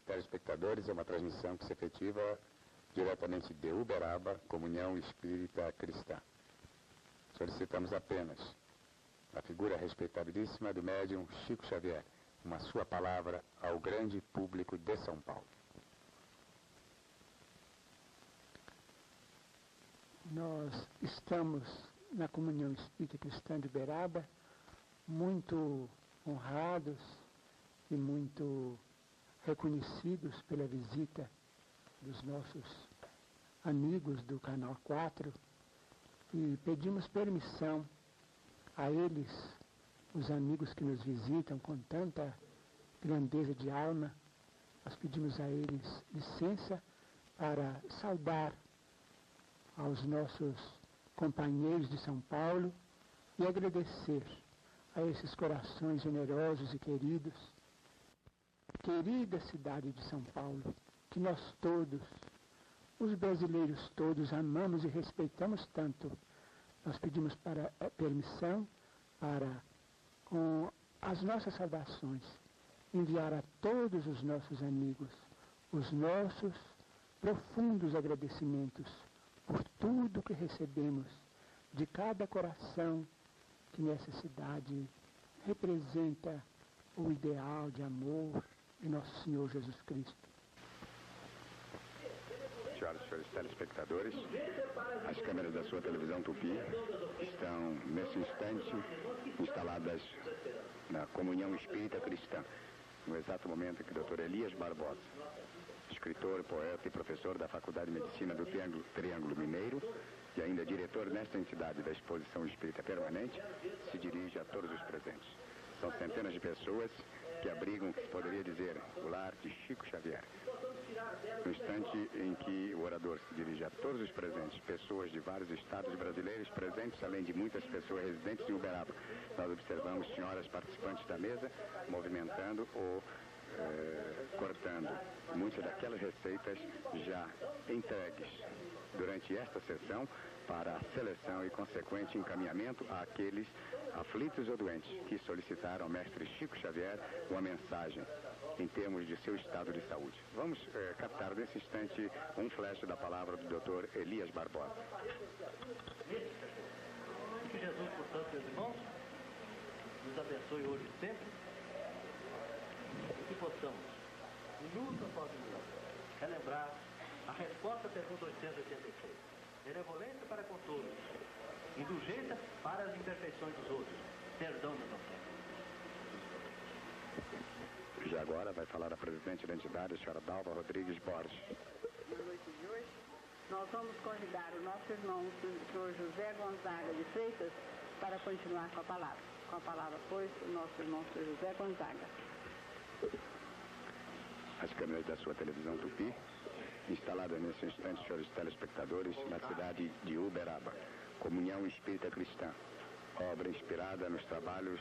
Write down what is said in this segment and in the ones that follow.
telespectadores, é uma transmissão que se efetiva diretamente de Uberaba, Comunhão Espírita Cristã. Solicitamos apenas a figura respeitabilíssima do médium Chico Xavier, uma sua palavra ao grande público de São Paulo. Nós estamos na Comunhão Espírita Cristã de Uberaba muito honrados e muito reconhecidos pela visita dos nossos amigos do Canal 4 e pedimos permissão a eles, os amigos que nos visitam com tanta grandeza de alma, nós pedimos a eles licença para saudar aos nossos companheiros de São Paulo e agradecer a esses corações generosos e queridos, querida cidade de São Paulo, que nós todos, os brasileiros todos, amamos e respeitamos tanto. Nós pedimos permissão para, com as nossas saudações, enviar a todos os nossos amigos os nossos profundos agradecimentos por tudo que recebemos de cada coração que nessa cidade representa o ideal de amor de nosso Senhor Jesus Cristo. Senhoras e senhores telespectadores, as câmeras da sua televisão Tupi estão, nesse instante, instaladas na Comunhão Espírita Cristã, no exato momento em que o Dr. Elias Barbosa, escritor, poeta e professor da Faculdade de Medicina do Triângulo Mineiro e ainda diretor nesta entidade da Exposição Espírita Permanente, se dirige a todos os presentes. São centenas de pessoas que abrigam, que se poderia dizer, o lar de Chico Xavier. No instante em que o orador se dirige a todos os presentes, pessoas de vários estados brasileiros presentes, além de muitas pessoas residentes em Uberaba, nós observamos senhoras participantes da mesa movimentando ou cortando muitas daquelas receitas já entregues durante esta sessão para a seleção e consequente encaminhamento àqueles aflitos ou doentes que solicitaram ao mestre Chico Xavier uma mensagem em termos de seu estado de saúde. Vamos captar nesse instante um flash da palavra do Dr. Elias Barbosa. Que Jesus, portanto, meus irmãos, nos abençoe hoje e sempre, e que possamos, minuto após minuto, relembrar a resposta à pergunta 886. Benevolência para com todos, indulgência para as imperfeições dos outros, perdão das ofensas. Já agora vai falar a presidente da entidade, a senhora Dalva Rodrigues Borges. Na noite de hoje, nós vamos convidar o nosso irmão, o senhor José Gonzaga de Freitas, para continuar com a palavra. Com a palavra, pois, o nosso irmão, o senhor José Gonzaga. As câmeras da sua televisão Tupi, instaladas nesse instante, senhores telespectadores, na cidade de Uberaba, Comunhão Espírita Cristã, obra inspirada nos trabalhos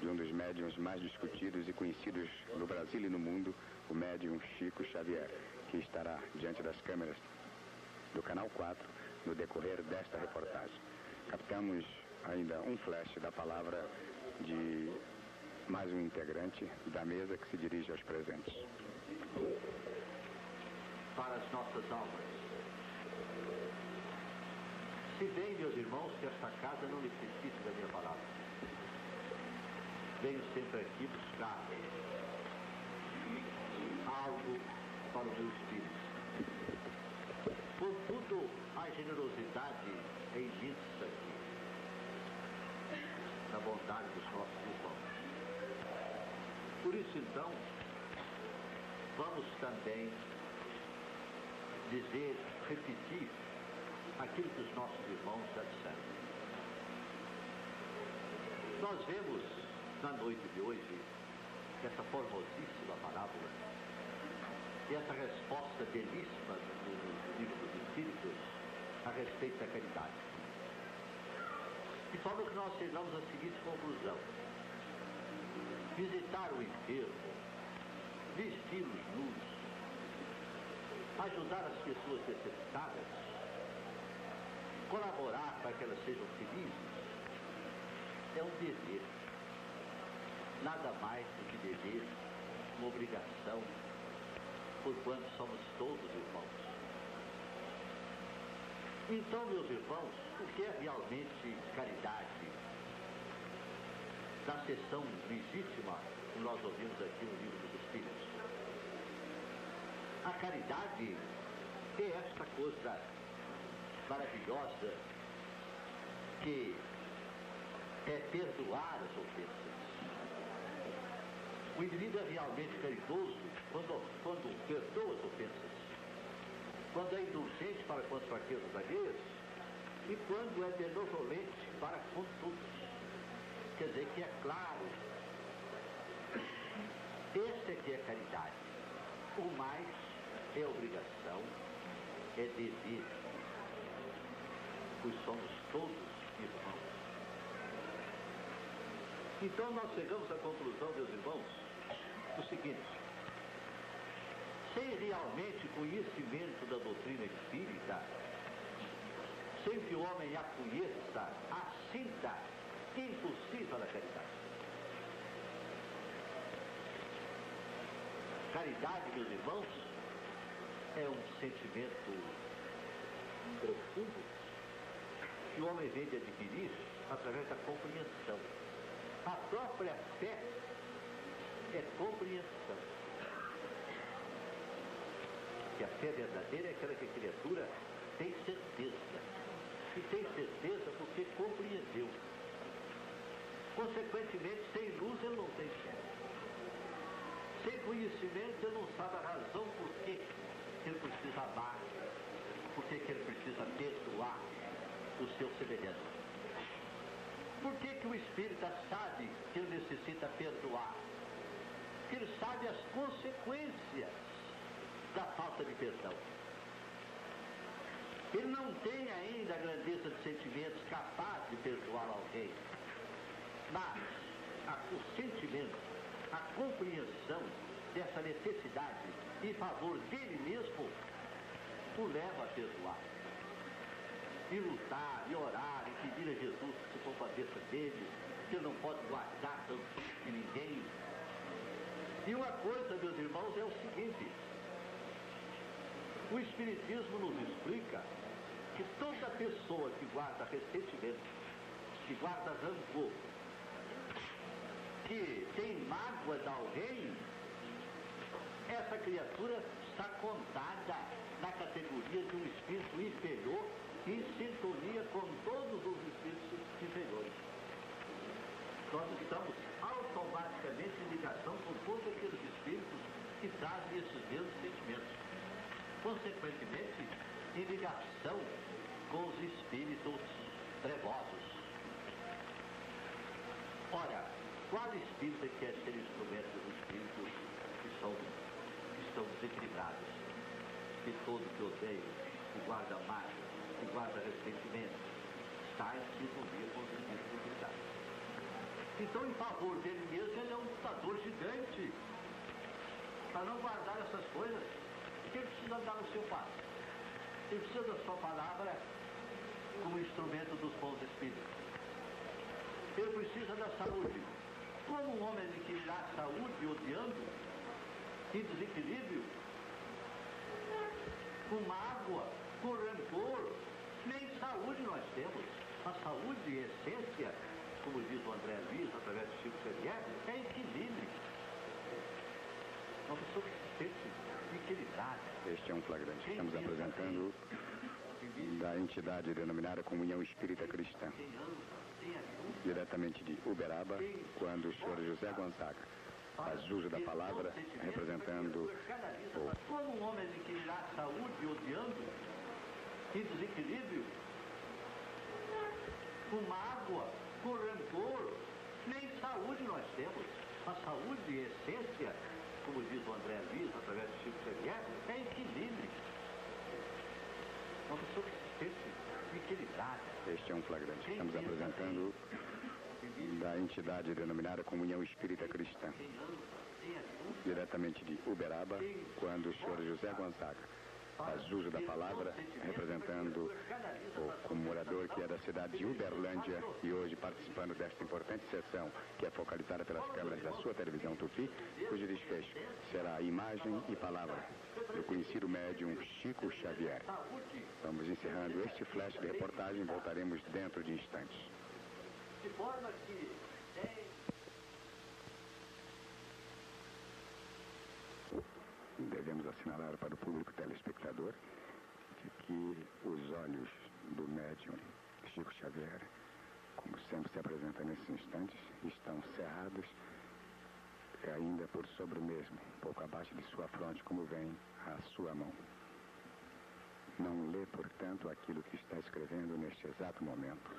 de um dos médiuns mais discutidos e conhecidos no Brasil e no mundo, o médium Chico Xavier, que estará diante das câmeras do Canal 4 no decorrer desta reportagem. Captamos ainda um flash da palavra de mais um integrante da mesa que se dirige aos presentes. Para as nossas almas. Se bem, meus irmãos, que esta casa não necessita da minha palavra. Venho sempre aqui buscar algo para o meu espírito. Contudo, a generosidade é imensa aqui, na bondade dos nossos irmãos. Por isso, então, vamos também dizer, repetir aquilo que os nossos irmãos já disseram. Nós vemos na noite de hoje essa formosíssima parábola e essa resposta belíssima do livro dos Espíritos a respeito da caridade. De forma que nós chegamos à seguinte conclusão: visitar o enfermo, vesti-los nus, ajudar as pessoas necessitadas, colaborar para que elas sejam felizes, é um dever. Nada mais do que dever, uma obrigação porquanto somos todos irmãos. Então, meus irmãos, o que é realmente caridade? Na sessão lindíssima que nós ouvimos aqui no Livro dos Espíritos. A caridade é esta coisa maravilhosa que é perdoar as ofensas. O indivíduo é realmente caridoso quando perdoa as ofensas, quando é indulgente para com as fraquezas alheias e quando é benevolente para com todos. Quer dizer que é claro, esse é que é caridade. O mais é obrigação, é dever, pois somos todos irmãos. Então nós chegamos à conclusão, meus irmãos, do seguinte: sem realmente conhecimento da doutrina espírita, sem que o homem a conheça, a sinta, impossível a caridade. Caridade, meus irmãos, é um sentimento profundo que o homem vem de adquirir através da compreensão. A própria fé é compreensão. Que a fé verdadeira é aquela que a criatura tem certeza. E tem certeza porque compreendeu. Consequentemente, sem luz ele não tem fé. Sem conhecimento ele não sabe a razão por que ele precisa amar, por que ele precisa perdoar o seu semelhante. Por que o espírita sabe que ele necessita perdoar? Porque ele sabe as consequências da falta de perdão. Ele não tem ainda a grandeza de sentimentos capaz de perdoar alguém. Mas o sentimento, a compreensão dessa necessidade em favor dele mesmo o leva a perdoar. E lutar, e orar, e pedir a Jesus que se compadeça dele, que ele não pode guardar tanto de ninguém. E uma coisa, meus irmãos, é o seguinte: o Espiritismo nos explica que toda pessoa que guarda ressentimento, que guarda rancor, que tem mágoa de alguém, essa criatura está contada na categoria de um espírito inferior, em sintonia com todos os espíritos inferiores. Nós estamos automaticamente em ligação com todos aqueles espíritos que trazem esses mesmos sentimentos. Consequentemente, em ligação com os espíritos trevosos. Ora, qual espírito quer ser instrumento dos espíritos que estão desequilibrados, que todo que odeia, que guarda mágoa, que guarda ressentimento, está em sintonia com os espíritos desequilibrados. Então, em favor dele mesmo, ele é um lutador gigante. Para não guardar essas coisas, ele precisa dar o seu passo. Ele precisa da sua palavra como instrumento dos bons espíritos. Ele precisa da saúde. Como um homem adquirirá saúde odiando, em desequilíbrio, com mágoa, com rancor? Nem saúde nós temos. A saúde, em essência, como diz o André Luiz, através do Chico Xavier, é equilíbrio. Uma pessoa que se sente equilibrada. Este é um flagrante que estamos apresentando da entidade denominada Comunhão Espírita Cristã, diretamente de Uberaba, quando o senhor José Gonzaga faz uso da palavra, representando Como um homem adquirirá saúde odiando, em desequilíbrio, com mágoa, com rancor? Nem saúde nós temos. A saúde, em essência, como diz o André Luiz, através do Chico Xavier, é equilíbrio. Uma pessoa que se sente equilibrada. Este é um flagrante que estamos apresentando da entidade denominada Comunhão Espírita Cristã, diretamente de Uberaba, quando o senhor José Gonzaga faz uso da palavra, representando o morador que é da cidade de Uberlândia e hoje participando desta importante sessão que é focalizada pelas câmeras da sua televisão Tupi, cujo desfecho será imagem e palavra do conhecido médium Chico Xavier. Vamos encerrando este flash de reportagem, voltaremos dentro de instantes. De forma que Devemos assinalar para o público telespectador de que os olhos do médium Chico Xavier, como sempre se apresenta nesses instantes, estão cerrados e ainda por sobre o mesmo, pouco abaixo de sua fronte, como vem a sua mão. Não lê, portanto, aquilo que está escrevendo neste exato momento.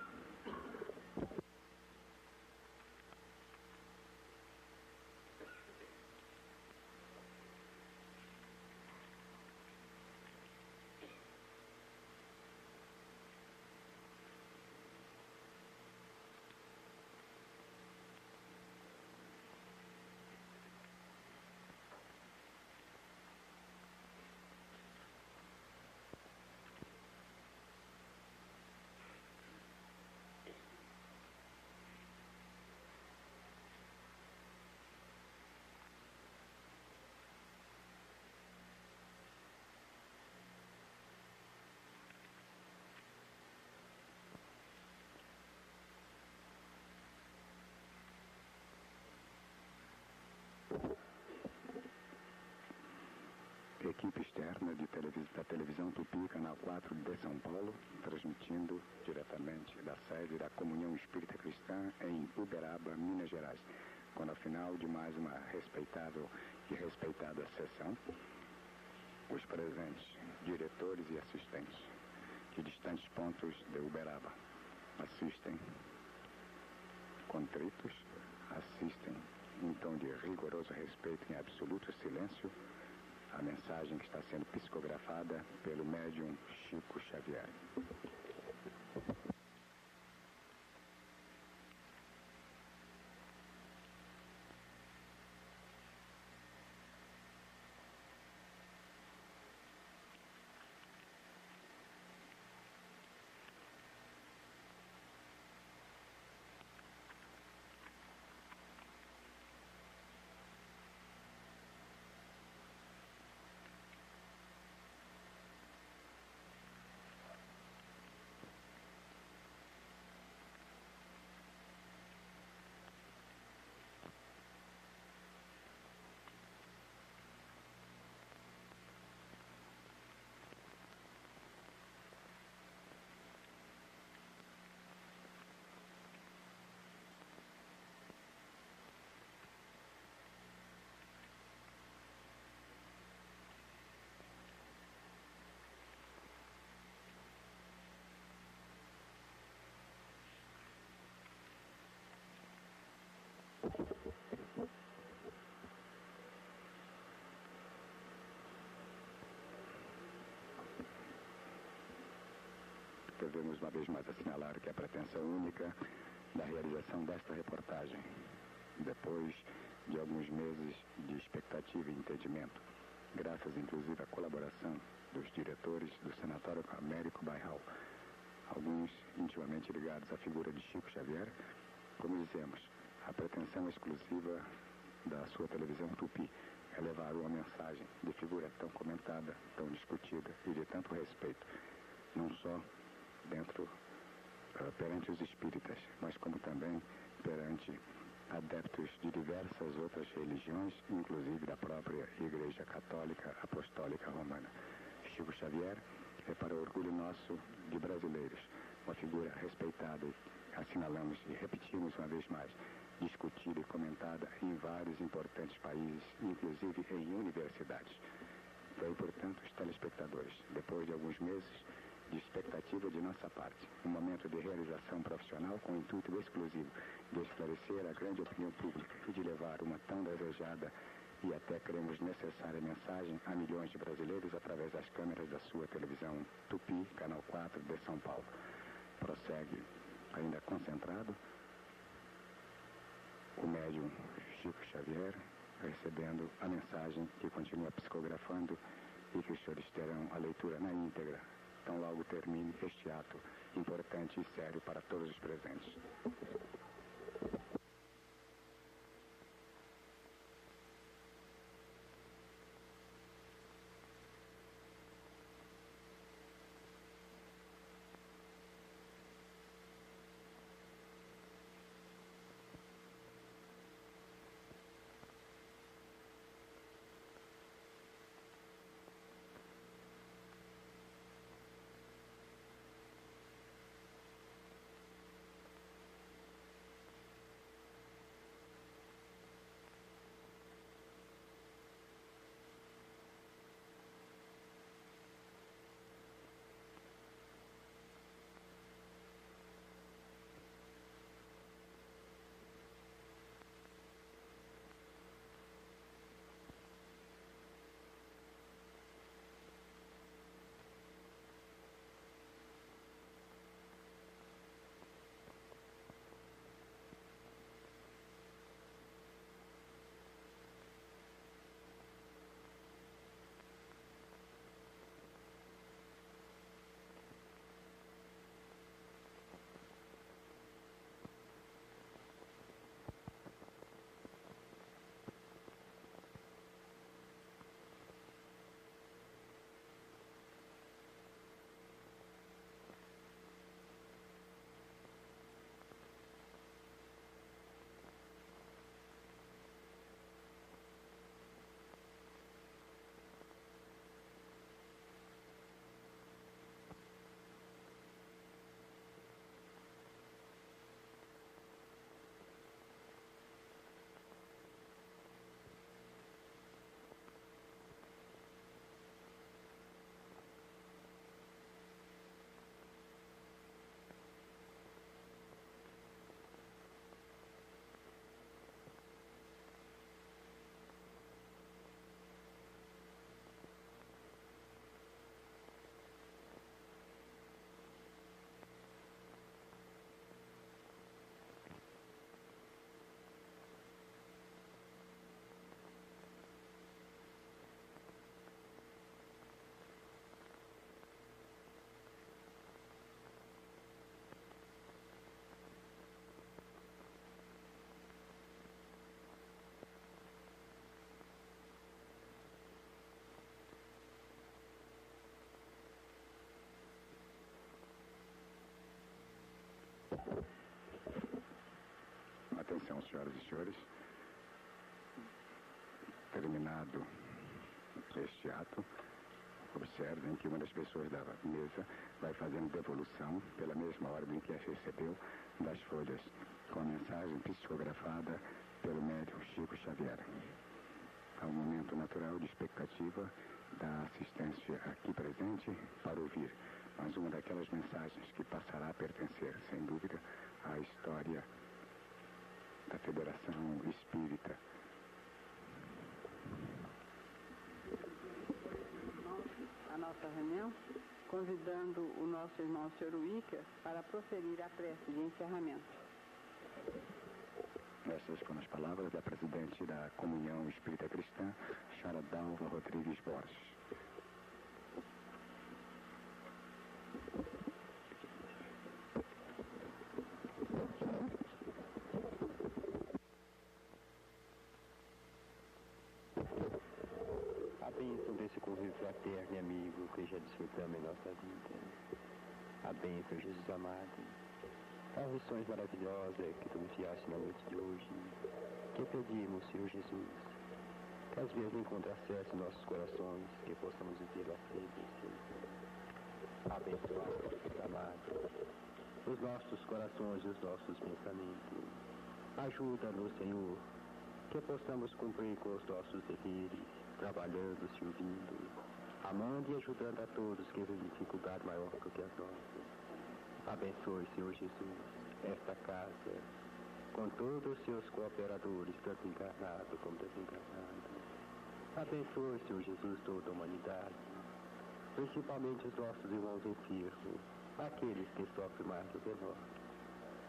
Equipe externa da televisão Tupi, canal 4 de São Paulo, transmitindo diretamente da sede da Comunhão Espírita Cristã em Uberaba, Minas Gerais, quando ao final de mais uma respeitável e respeitada sessão, os presentes, diretores e assistentes de distantes pontos de Uberaba assistem contritos, assistem em tom de rigoroso respeito em absoluto silêncio a mensagem que está sendo psicografada pelo médium Chico Xavier. Devemos uma vez mais assinalar que a pretensão única da realização desta reportagem, depois de alguns meses de expectativa e entendimento, graças inclusive à colaboração dos diretores do Sanatório Américo Bairral, alguns intimamente ligados à figura de Chico Xavier, como dizemos, a pretensão exclusiva da sua televisão Tupi é levar uma mensagem de figura tão comentada, tão discutida e de tanto respeito, não só perante os espíritas, mas como também perante adeptos de diversas outras religiões, inclusive da própria Igreja Católica Apostólica Romana. Chico Xavier é, para o orgulho nosso de brasileiros, uma figura respeitada, assinalamos e repetimos uma vez mais, discutida e comentada em vários importantes países, inclusive em universidades. Foi, portanto, os telespectadores, depois de alguns meses de expectativa de nossa parte, um momento de realização profissional com o intuito exclusivo de esclarecer a grande opinião pública e de levar uma tão desejada e até cremos necessária mensagem a milhões de brasileiros através das câmeras da sua televisão Tupi, canal 4 de São Paulo. Prossegue, ainda concentrado, o médium Chico Xavier recebendo a mensagem que continua psicografando e que os senhores terão farão a leitura na íntegra, tão logo termine este ato importante e sério para todos os presentes. Atenção, senhoras e senhores. Terminado este ato, observem que uma das pessoas da mesa vai fazendo devolução, pela mesma ordem que as recebeu, das folhas com a mensagem psicografada pelo médico Chico Xavier. Há um momento natural de expectativa da assistência aqui presente para ouvir mais uma daquelas mensagens que passará a pertencer, sem dúvida, à história da Federação Espírita. A nossa reunião, convidando o nosso irmão Sr. Wicker para proferir a prece de encerramento. Essas foram as palavras da presidente da Comunhão Espírita Cristã, Sra. Dalva Rodrigues Borges. A bênção desse convívio fraterno e amigo que já desfrutamos em nossa vida. A bênção, Jesus amado. As lições maravilhosas que tu me enviaste na noite de hoje. Que pedimos, Senhor Jesus, que às vezes encontre acesso em nossos corações, que possamos viver a sempre, Senhor. Abençoa, Jesus amado, os nossos corações e os nossos pensamentos. Ajuda-nos, Senhor, que possamos cumprir com os nossos deveres, trabalhando, servindo, amando e ajudando a todos que vivem dificuldade maior do que as nossas. Abençoe, Senhor Jesus, esta casa, com todos os seus cooperadores, tanto encarnados como desencarnados. Abençoe, Senhor Jesus, toda a humanidade, principalmente os nossos irmãos enfermos, aqueles que sofrem mais do que nós.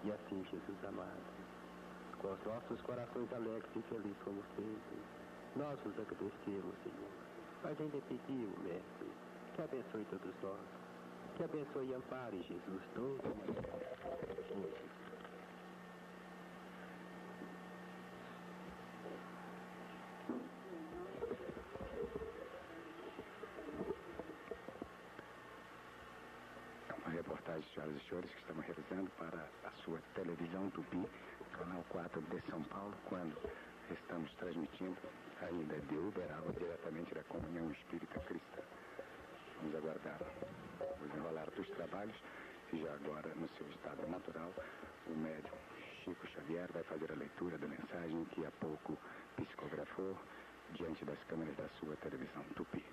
E assim, Jesus amado, com os nossos corações alegres e felizes como sempre, nós os agradecemos, Senhor, mas ainda pedimos, Mestre, que abençoe todos nós, que abençoe e ampare, Jesus, todos nós. Senhoras e senhores, que estamos realizando para a sua televisão Tupi, canal 4 de São Paulo, quando estamos transmitindo ainda de Uberaba, diretamente da Comunhão Espírita Cristã. Vamos aguardar o desenrolar dos trabalhos e já agora, no seu estado natural, o médium Chico Xavier vai fazer a leitura da mensagem que há pouco psicografou diante das câmeras da sua televisão Tupi.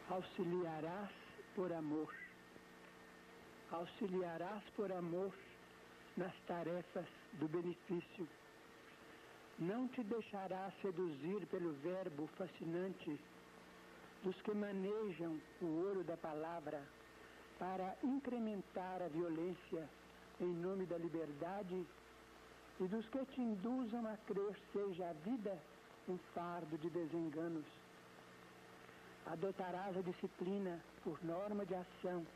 Auxiliarás por amor. Auxiliarás por amor nas tarefas do benefício. Não te deixarás seduzir pelo verbo fascinante dos que manejam o ouro da palavra para incrementar a violência em nome da liberdade e dos que te induzam a crer seja a vida um fardo de desenganos. Adotarás a disciplina por norma de ação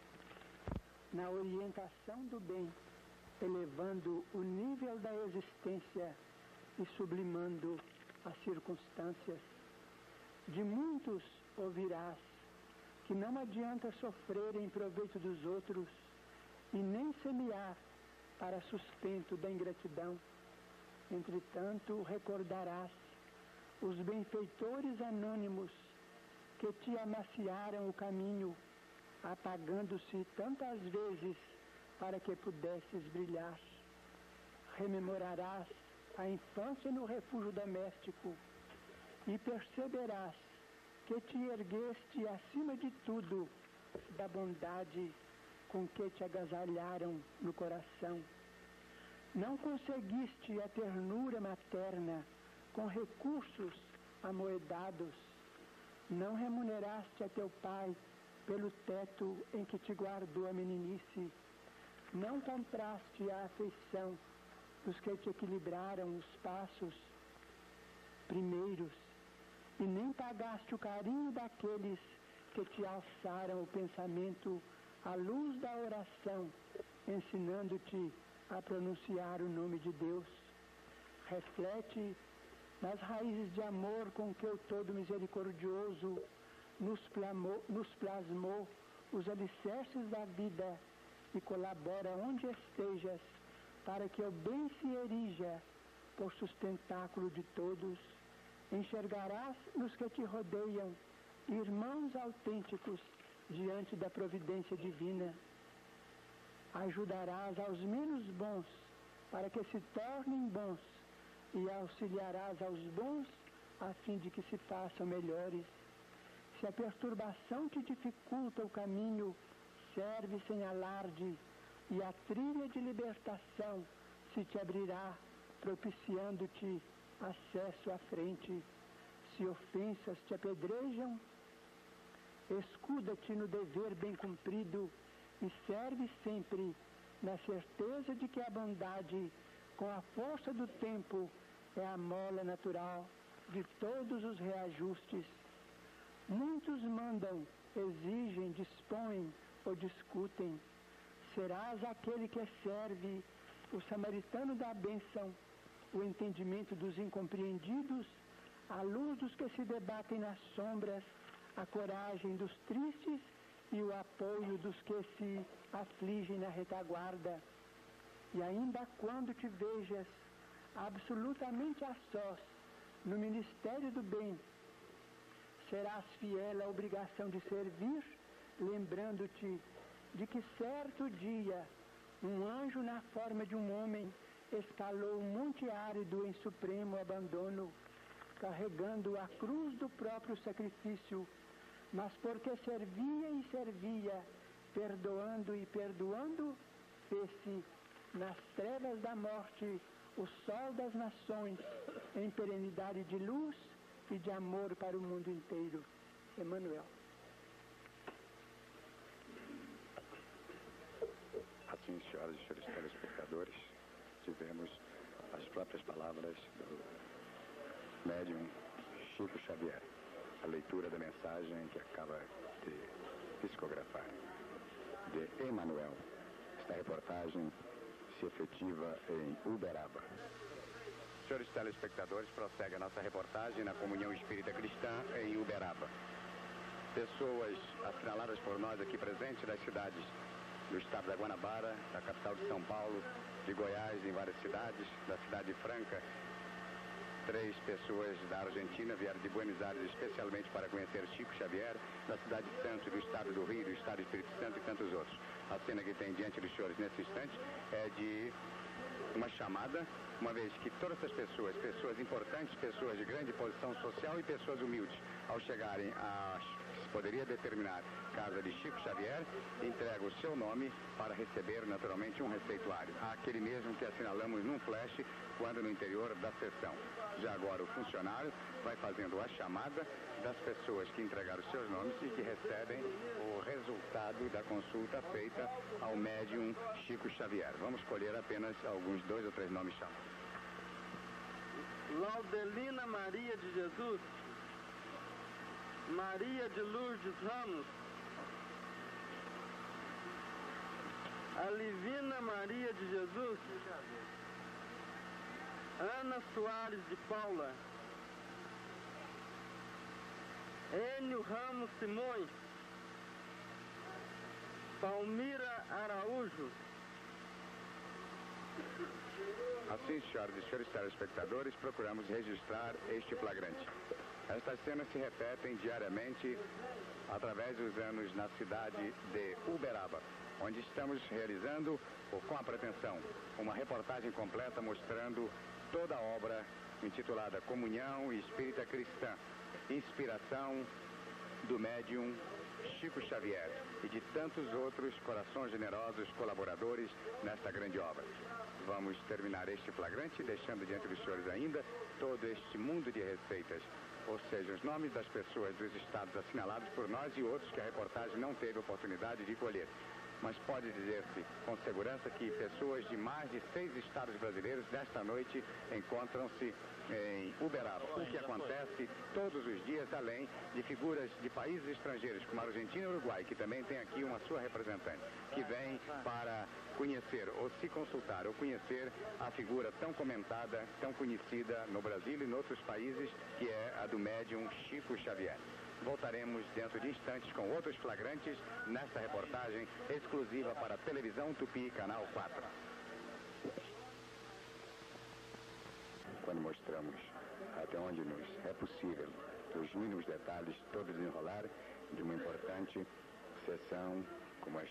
na orientação do bem, elevando o nível da existência e sublimando as circunstâncias. De muitos ouvirás que não adianta sofrer em proveito dos outros e nem semear para sustento da ingratidão. Entretanto, recordarás os benfeitores anônimos que te amaciaram o caminho, apagando-se tantas vezes para que pudesses brilhar. Rememorarás a infância no refúgio doméstico e perceberás que te ergueste acima de tudo da bondade com que te agasalharam no coração. Não conseguiste a ternura materna com recursos amoedados. Não remuneraste a teu pai pelo teto em que te guardou a meninice. Não compraste a afeição dos que te equilibraram os passos primeiros, e nem pagaste o carinho daqueles que te alçaram o pensamento à luz da oração, ensinando-te a pronunciar o nome de Deus. Reflete nas raízes de amor com que o Todo Misericordioso nos plasmou os alicerces da vida e colabora onde estejas para que o bem se erija por sustentáculo de todos. Enxergarás nos que te rodeiam irmãos autênticos diante da providência divina. Ajudarás aos menos bons para que se tornem bons e auxiliarás aos bons a fim de que se façam melhores. Se a perturbação te dificulta o caminho, serve sem alarde, e a trilha de libertação se te abrirá, propiciando-te acesso à frente. Se ofensas te apedrejam, escuda-te no dever bem cumprido e serve sempre na certeza de que a bondade, com a força do tempo, é a mola natural de todos os reajustes. Muitos mandam, exigem, dispõem ou discutem. Serás aquele que serve, o samaritano da bênção, o entendimento dos incompreendidos, a luz dos que se debatem nas sombras, a coragem dos tristes e o apoio dos que se afligem na retaguarda. E ainda quando te vejas absolutamente a sós no ministério do bem, serás fiel à obrigação de servir, lembrando-te de que certo dia um anjo na forma de um homem escalou um monte árido em supremo abandono, carregando a cruz do próprio sacrifício, mas porque servia e servia, perdoando e perdoando, fez-se nas trevas da morte o sol das nações, em perenidade de luz e de amor para o mundo inteiro. Emmanuel. Assim, senhoras e senhores telespectadores, tivemos as próprias palavras do médium Chico Xavier, a leitura da mensagem que acaba de psicografar, de Emmanuel. Esta reportagem se efetiva em Uberaba. Senhores telespectadores, prossegue a nossa reportagem na Comunhão Espírita Cristã em Uberaba. Pessoas assinaladas por nós aqui presentes das cidades do estado da Guanabara, da capital de São Paulo, de Goiás, em várias cidades, da cidade de Franca. 3 pessoas da Argentina vieram de Buenos Aires especialmente para conhecer Chico Xavier, da cidade de Santos, do estado do Rio, do estado do Espírito Santo e tantos outros. A cena que tem diante dos senhores nesse instante é de uma chamada, uma vez que todas essas pessoas, pessoas importantes, pessoas de grande posição social e pessoas humildes, ao chegarem a se poderia determinar casa de Chico Xavier, entrega o seu nome para receber naturalmente um receituário, aquele mesmo que assinalamos num flash quando no interior da sessão. Já agora o funcionário vai fazendo a chamada das pessoas que entregaram os seus nomes e que recebem o resultado da consulta feita ao médium Chico Xavier. Vamos escolher apenas alguns 2 ou 3 nomes chamados. Laudelina Maria de Jesus, Maria de Lourdes Ramos, Alivina Maria de Jesus, Ana Soares de Paula, Enio Ramos Simões, Palmira Araújo. Assim, senhoras e senhores telespectadores, procuramos registrar este flagrante. Estas cenas se repetem diariamente através dos anos na cidade de Uberaba, onde estamos realizando, com a pretensão, uma reportagem completa mostrando toda a obra intitulada Comunhão Espírita Cristã, inspiração do médium Chico Xavier e de tantos outros corações generosos colaboradores nesta grande obra. Vamos terminar este flagrante deixando diante dos senhores ainda todo este mundo de receitas, ou seja, os nomes das pessoas dos estados assinalados por nós e outros que a reportagem não teve oportunidade de colher. Mas pode dizer-se com segurança que pessoas de mais de 6 estados brasileiros nesta noite encontram-se em Uberaba, o que acontece todos os dias, além de figuras de países estrangeiros como a Argentina e o Uruguai, que também tem aqui uma sua representante, que vem para conhecer ou se consultar ou conhecer a figura tão comentada, tão conhecida no Brasil e em outros países, que é a do médium Chico Xavier. Voltaremos dentro de instantes com outros flagrantes nesta reportagem exclusiva para a televisão Tupi, canal 4. Quando mostramos até onde nos é possível, os mínimos detalhes, todo desenrolar de uma importante sessão como as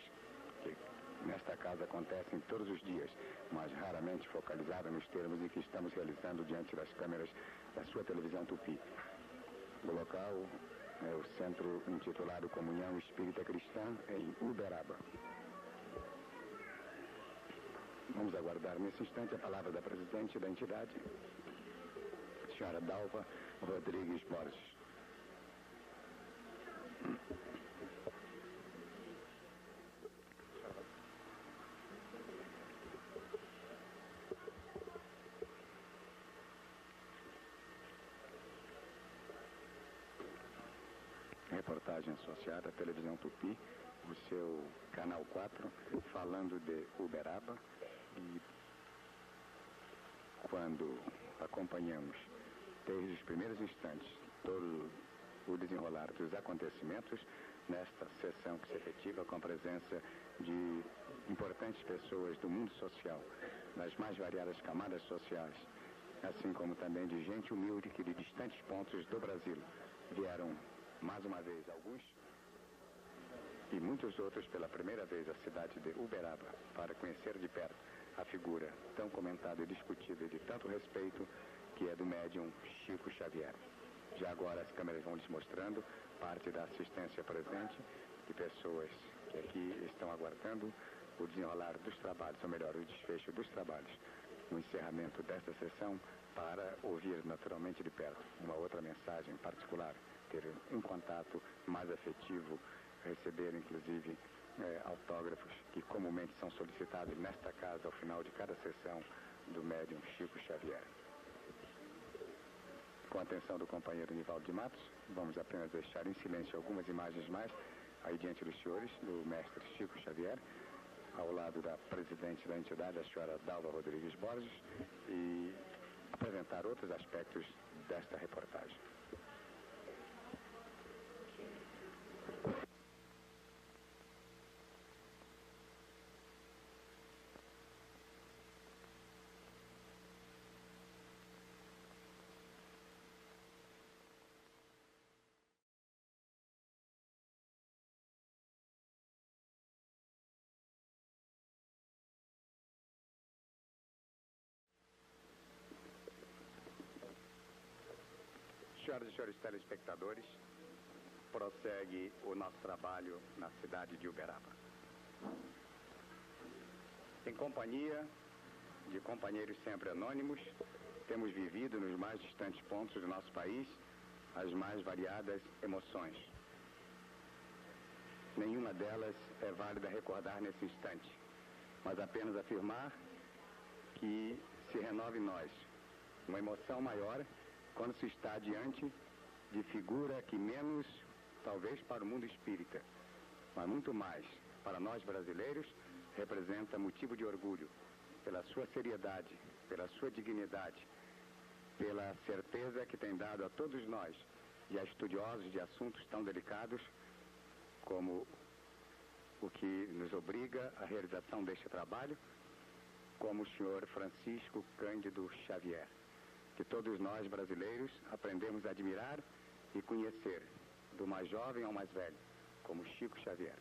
que nesta casa acontecem todos os dias, mas raramente focalizada nos termos em que estamos realizando diante das câmeras da sua televisão Tupi. O local é o centro intitulado Comunhão Espírita Cristã em Uberaba. Vamos aguardar nesse instante a palavra da presidente da entidade, a senhora Dalva Rodrigues Borges. Reportagem associada à televisão Tupi, o seu canal 4, falando de Uberaba. E quando acompanhamos desde os primeiros instantes todo o desenrolar dos acontecimentos nesta sessão que se efetiva com a presença de importantes pessoas do mundo social, das mais variadas camadas sociais, assim como também de gente humilde que de distantes pontos do Brasil vieram mais uma vez alguns e muitos outros pela primeira vez à cidade de Uberaba para conhecer de perto a figura tão comentada e discutida e de tanto respeito que é do médium Chico Xavier. Já agora as câmeras vão lhes mostrando parte da assistência presente de pessoas que aqui estão aguardando o desenrolar dos trabalhos, ou melhor, o desfecho dos trabalhos, o encerramento desta sessão para ouvir naturalmente de perto uma outra mensagem particular, ter um contato mais afetivo, receber inclusive autógrafos que comumente são solicitados nesta casa ao final de cada sessão do médium Chico Xavier. Com a atenção do companheiro Nivaldo de Matos, vamos apenas deixar em silêncio algumas imagens mais aí diante dos senhores, do mestre Chico Xavier, ao lado da presidente da entidade, a senhora Dalva Rodrigues Borges, e apresentar outros aspectos desta reportagem. Senhoras e senhores telespectadores, prossegue o nosso trabalho na cidade de Uberaba. Em companhia de companheiros sempre anônimos, temos vivido nos mais distantes pontos do nosso país as mais variadas emoções. Nenhuma delas é válida recordar nesse instante, mas apenas afirmar que se renova em nós uma emoção maior quando se está diante de figura que menos, talvez para o mundo espírita, mas muito mais para nós brasileiros, representa motivo de orgulho pela sua seriedade, pela sua dignidade, pela certeza que tem dado a todos nós e a estudiosos de assuntos tão delicados como o que nos obriga à realização deste trabalho, como o senhor Francisco Cândido Xavier, que todos nós brasileiros aprendemos a admirar e conhecer, do mais jovem ao mais velho, como Chico Xavier.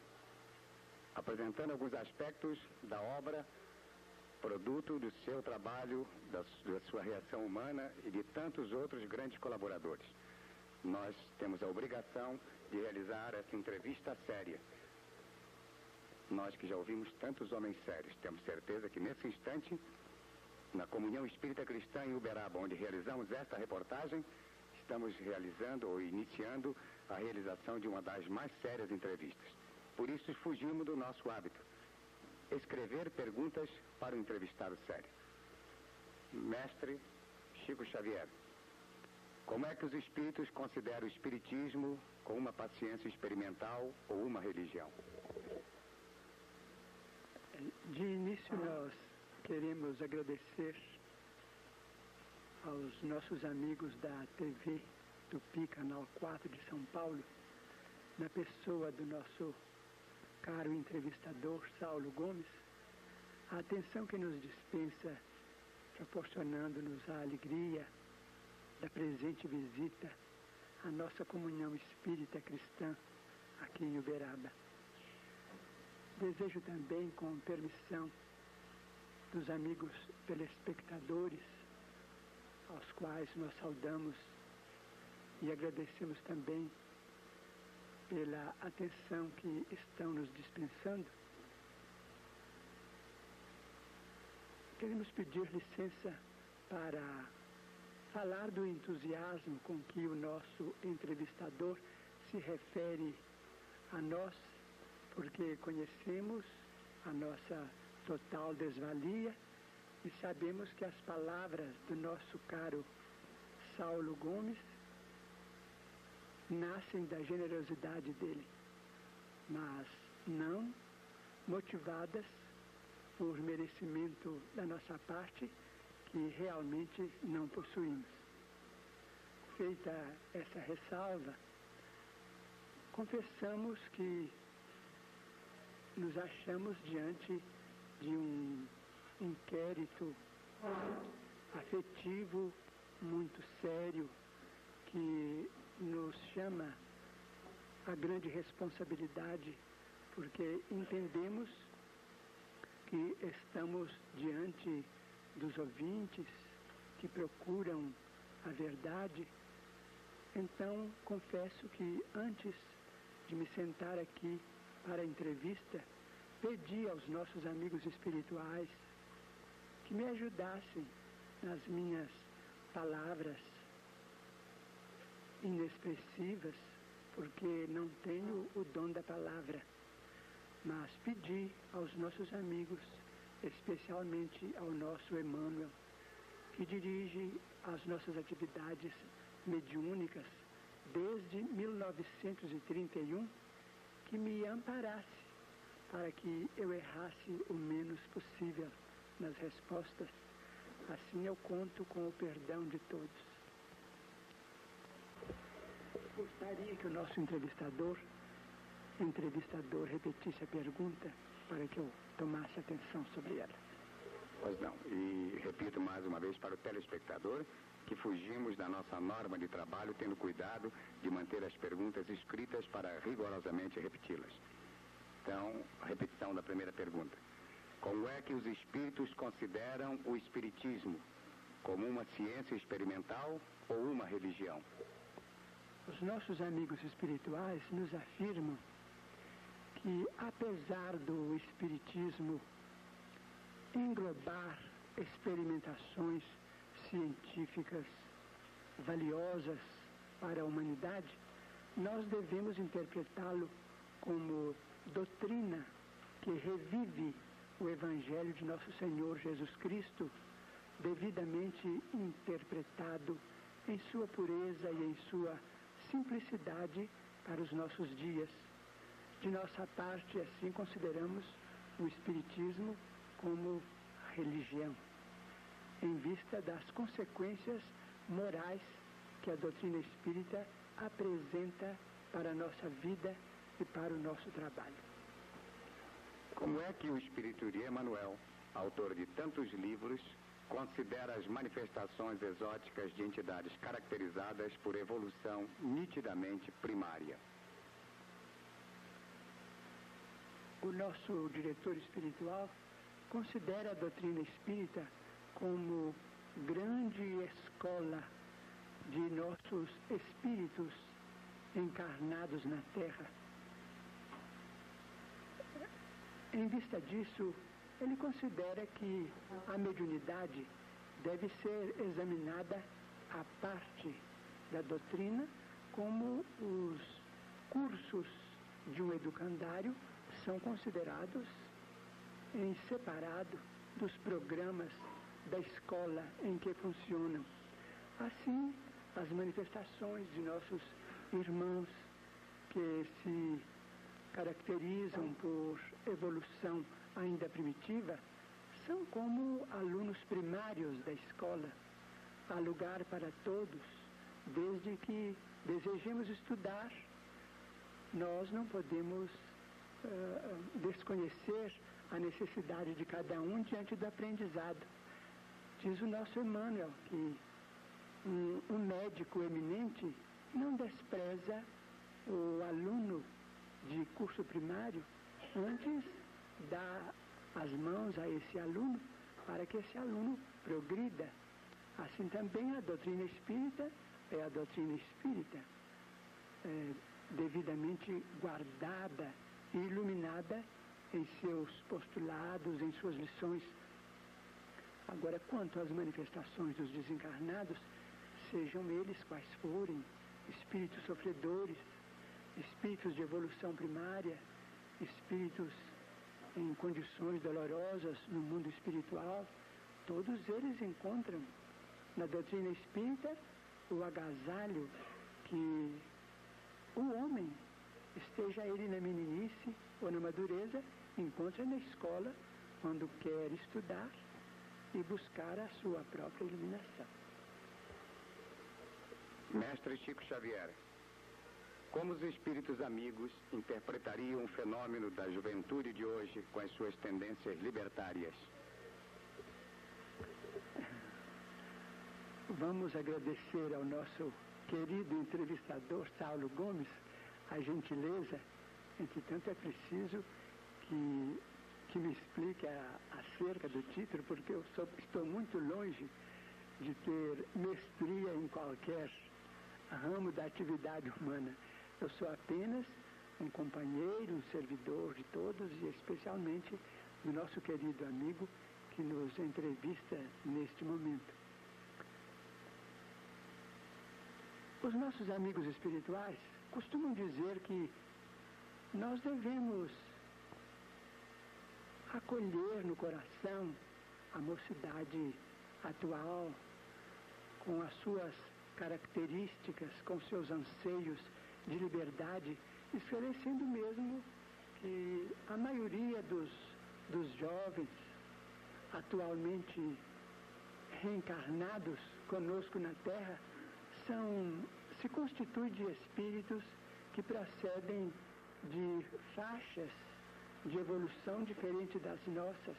Apresentando alguns aspectos da obra, produto do seu trabalho, da sua reação humana e de tantos outros grandes colaboradores. Nós temos a obrigação de realizar essa entrevista séria. Nós que já ouvimos tantos homens sérios, temos certeza que nesse instante, na Comunhão Espírita Cristã em Uberaba, onde realizamos esta reportagem, estamos realizando ou iniciando a realização de uma das mais sérias entrevistas. Por isso fugimos do nosso hábito, escrever perguntas para o entrevistado sério. Mestre Chico Xavier, como é que os espíritos consideram o espiritismo como uma paciência experimental ou uma religião? De início, nós queremos agradecer aos nossos amigos da TV Tupi, Canal 4 de São Paulo, na pessoa do nosso caro entrevistador, Saulo Gomes, a atenção que nos dispensa, proporcionando-nos a alegria da presente visita à nossa Comunhão Espírita Cristã aqui em Uberaba. Desejo também, com permissão dos amigos telespectadores, aos quais nós saudamos e agradecemos também pela atenção que estão nos dispensando, queremos pedir licença para falar do entusiasmo com que o nosso entrevistador se refere a nós, porque conhecemos a nossa total desvalia e sabemos que as palavras do nosso caro Saulo Gomes nascem da generosidade dele, mas não motivadas por merecimento da nossa parte, que realmente não possuímos. Feita essa ressalva, confessamos que nos achamos diante de um inquérito afetivo muito sério que nos chama a grande responsabilidade, porque entendemos que estamos diante dos ouvintes que procuram a verdade. Então, confesso que antes de me sentar aqui para a entrevista, pedi aos nossos amigos espirituais que me ajudassem nas minhas palavras inexpressivas, porque não tenho o dom da palavra, mas pedi aos nossos amigos, especialmente especialmente ao nosso Emmanuel, que dirige as nossas atividades mediúnicas desde 1931, que me amparasse para que eu errasse o menos possível nas respostas. Assim eu conto com o perdão de todos. Gostaria que o nosso entrevistador repetisse a pergunta para que eu tomasse atenção sobre ela. Pois não. E repito mais uma vez para o telespectador que fugimos da nossa norma de trabalho, tendo cuidado de manter as perguntas escritas para rigorosamente repeti-las. Então, a repetição da primeira pergunta. Como é que os espíritos consideram o espiritismo? Como uma ciência experimental ou uma religião? Os nossos amigos espirituais nos afirmam que, apesar do espiritismo englobar experimentações científicas valiosas para a humanidade, nós devemos interpretá-lo como doutrina que revive o Evangelho de Nosso Senhor Jesus Cristo, devidamente interpretado em sua pureza e em sua simplicidade para os nossos dias. De nossa parte, assim, consideramos o Espiritismo como religião, em vista das consequências morais que a doutrina espírita apresenta para a nossa vida e para o nosso trabalho. Como é que o espírito de Emmanuel, autor de tantos livros, considera as manifestações exóticas de entidades caracterizadas por evolução nitidamente primária? O nosso diretor espiritual considera a doutrina espírita como grande escola de nossos espíritos encarnados na Terra. Em vista disso, ele considera que a mediunidade deve ser examinada à parte da doutrina, como os cursos de um educandário são considerados em separado dos programas da escola em que funcionam. Assim, as manifestações de nossos irmãos que se caracterizam por evolução ainda primitiva são como alunos primários da escola. Há lugar para todos, desde que desejemos estudar. Nós não podemos desconhecer a necessidade de cada um diante do aprendizado. Diz o nosso Emmanuel que um médico eminente não despreza o aluno de curso primário, antes dá as mãos a esse aluno para que esse aluno progrida. Assim também a doutrina espírita é a doutrina espírita, devidamente guardada e iluminada em seus postulados, em suas lições. Agora, quanto às manifestações dos desencarnados, sejam eles quais forem, espíritos sofredores, espíritos de evolução primária, espíritos em condições dolorosas no mundo espiritual, todos eles encontram na doutrina espírita o agasalho que o homem, esteja ele na meninice ou na madureza, encontra na escola quando quer estudar e buscar a sua própria iluminação. Mestre Chico Xavier, como os espíritos amigos interpretariam o fenômeno da juventude de hoje com as suas tendências libertárias? Vamos agradecer ao nosso querido entrevistador, Saulo Gomes, a gentileza. Entretanto, é preciso que me explique acerca do título, porque eu estou muito longe de ter mestria em qualquer ramo da atividade humana. Eu sou apenas um companheiro, um servidor de todos e especialmente do nosso querido amigo que nos entrevista neste momento. Os nossos amigos espirituais costumam dizer que nós devemos acolher no coração a mocidade atual, com as suas características, com seus anseios de liberdade, esclarecendo mesmo que a maioria dos jovens atualmente reencarnados conosco na Terra se constituem de espíritos que procedem de faixas de evolução diferente das nossas.